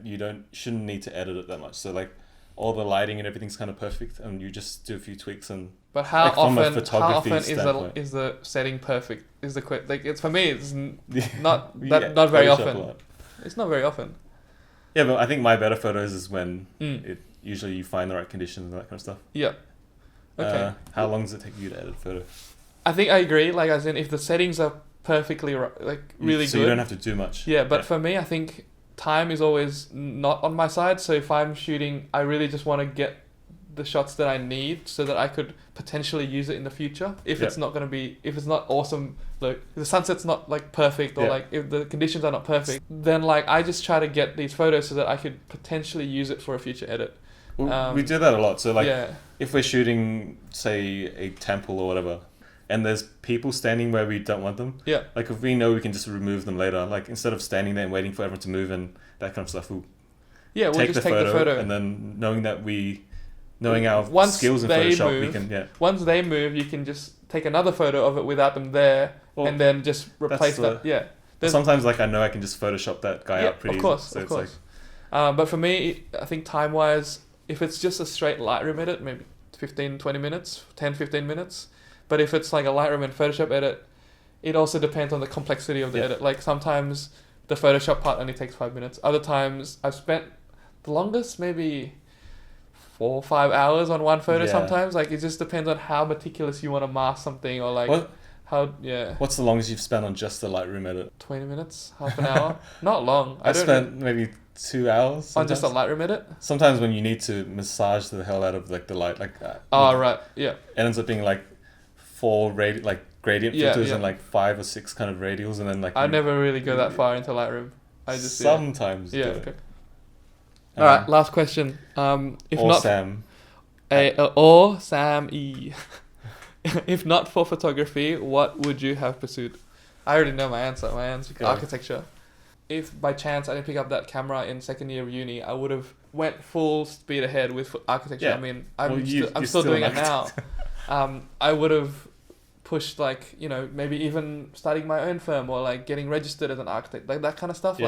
S2: shouldn't need to edit it that much. So like all the lighting and everything's kind of perfect, and you just do a few tweaks and.
S1: But how
S2: like
S1: often is the setting perfect? Is the like it's for me it's not very often. It's not very often.
S2: Yeah, but I think my better photos is when usually you find the right conditions and that kind of stuff.
S1: Yeah. Okay.
S2: How long does it take you to edit a photo?
S1: I think I agree. Like, as in, if the settings are perfectly really good,
S2: so you don't have to do much.
S1: Yeah, but for me, I think time is always not on my side. So if I'm shooting, I really just want to get the shots that I need so that I could potentially use it in the future. If it's not awesome, like the sunset's not like perfect, or like if the conditions are not perfect, then like I just try to get these photos so that I could potentially use it for a future edit.
S2: Well, we do that a lot. So like if we're shooting, say, a temple or whatever, and there's people standing where we don't want them.
S1: Yeah.
S2: Like if we know we can just remove them later, like instead of standing there and waiting for everyone to move and that kind of stuff, we'll take the photo, and then knowing our skills in Photoshop, we can
S1: Once they move, you can just take another photo of it without them there, and then just replace that. Yeah.
S2: Sometimes like I know I can just Photoshop that guy out pretty easily.
S1: So of course. But for me, I think time wise, if it's just a straight Lightroom edit, maybe 15-20 minutes, 10-15 minutes. But if it's like a Lightroom and Photoshop edit, it also depends on the complexity of the edit. Like sometimes the Photoshop part only takes 5 minutes. Other times I've spent the longest maybe 4 or 5 hours on one photo. Sometimes like it just depends on how meticulous you want to mask something, or like What's
S2: the longest you've spent on just the Lightroom edit?
S1: 20 minutes, half an hour. Not long.
S2: I spent maybe 2 hours sometimes.
S1: On just a Lightroom edit?
S2: Sometimes when you need to massage the hell out of like the light, like
S1: right, yeah.
S2: It ends up being like 4 gradient filters and like 5 or 6 kind of radials, and then like
S1: I never really go that far into Lightroom. I just
S2: sometimes do
S1: okay. All right, last question. If
S2: or
S1: not
S2: Sam,
S1: or Sam E. If not for photography, what would you have pursued? I already know my answer. My answer is architecture. If by chance I didn't pick up that camera in second year of uni, I would have went full speed ahead with architecture. Yeah. I mean, I'm still doing it now. I would have pushed maybe even starting my own firm, or like getting registered as an architect, like that kind of stuff.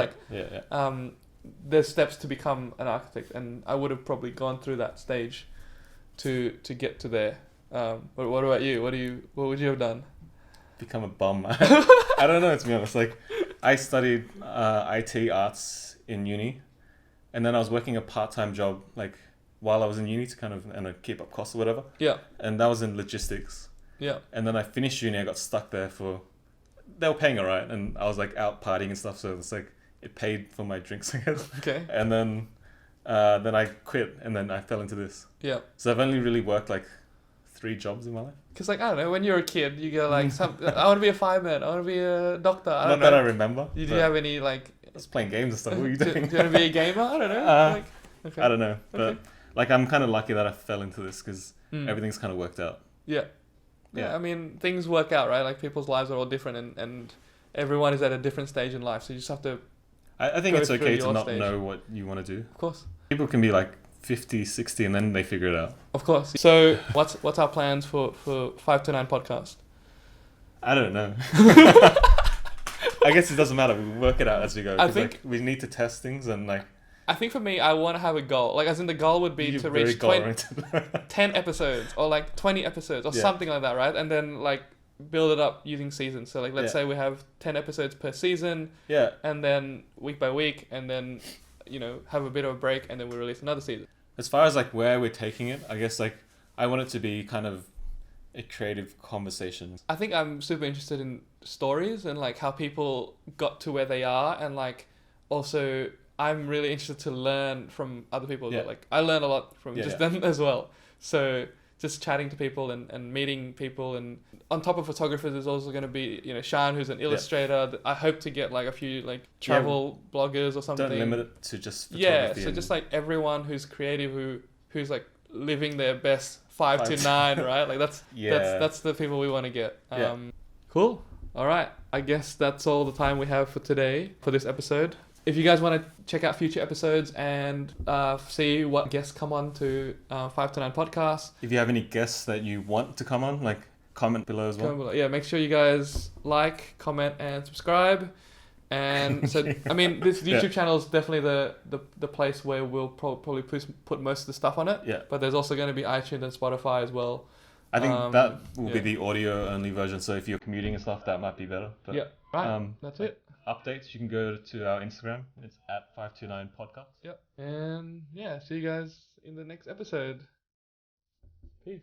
S1: There's steps to become an architect, and I would have probably gone through that stage to get to there. But what about you? What would you have done?
S2: Become a bum. I don't know, to be honest. Like, I studied IT arts in uni, and then I was working a part-time job like while I was in uni to kind of keep up costs or whatever. Yeah. And that was in logistics. Yeah. And then I finished uni. I got stuck there they were paying alright, and I was like out partying and stuff. So it's like it paid for my drinks, I guess. Okay. And then I quit, and then I fell into this. Yeah. So I've only really worked like 3 jobs in my life. Because I don't know, when you're a kid, you go like, I want to be a fireman, I want to be a doctor. I don't know. Not that I remember. Do you have any like... I was playing games and stuff. What are you doing? Do you want to be a gamer? I don't know. I don't know. But like I'm kind of lucky that I fell into this because everything's kind of worked out. Yeah.
S1: Yeah, I mean, things work out, right? Like people's lives are all different, and everyone is at a different stage in life. So you just have to.
S2: I think
S1: go
S2: it's
S1: through
S2: okay to
S1: your
S2: not
S1: stage.
S2: know what you want to do.
S1: Of course.
S2: People can be like 50, 60 and then they figure it out.
S1: Of course. So what's our plans for 529 podcast?
S2: I don't know. I guess it doesn't matter. We work it out as we go.
S1: I think
S2: we need to test things and like.
S1: I think for me, I want to have a goal. Like, as in the goal would be to reach 10 episodes or like 20 episodes or something like that, right? And then like build it up using seasons. So like, let's say we have 10 episodes per season.
S2: Yeah.
S1: And then week by week, and then, have a bit of a break, and then we release another season.
S2: As far as like where we're taking it, I guess like I want it to be kind of a creative conversation.
S1: I think I'm super interested in stories and like how people got to where they are, and like also I'm really interested to learn from other people.
S2: Yeah.
S1: Like I learn a lot from them as well. So just chatting to people and meeting people, and on top of photographers, there's also going to be Sean, who's an illustrator. I hope to get like a few like travel bloggers or something.
S2: Don't limit it to just photography.
S1: Yeah, so just like everyone who's creative, who's like living their best 5 to 9, right? Like that's the people we want to get. Cool. All right. I guess that's all the time we have for today for this episode. If you guys want to check out future episodes and see what guests come on to 5 to 9 podcast.
S2: If you have any guests that you want to come on, like comment below as well.
S1: Make sure you guys like, comment, and subscribe. And so, I mean, this YouTube channel is definitely the place where we'll probably put most of the stuff on it.
S2: Yeah.
S1: But there's also going to be iTunes and Spotify as well.
S2: I think that will be the audio only version. So if you're commuting and stuff, that might be better. But,
S1: right. That's it.
S2: Updates, you can go to our Instagram. It's at 529 podcast.
S1: Yep. And see you guys in the next episode. Peace.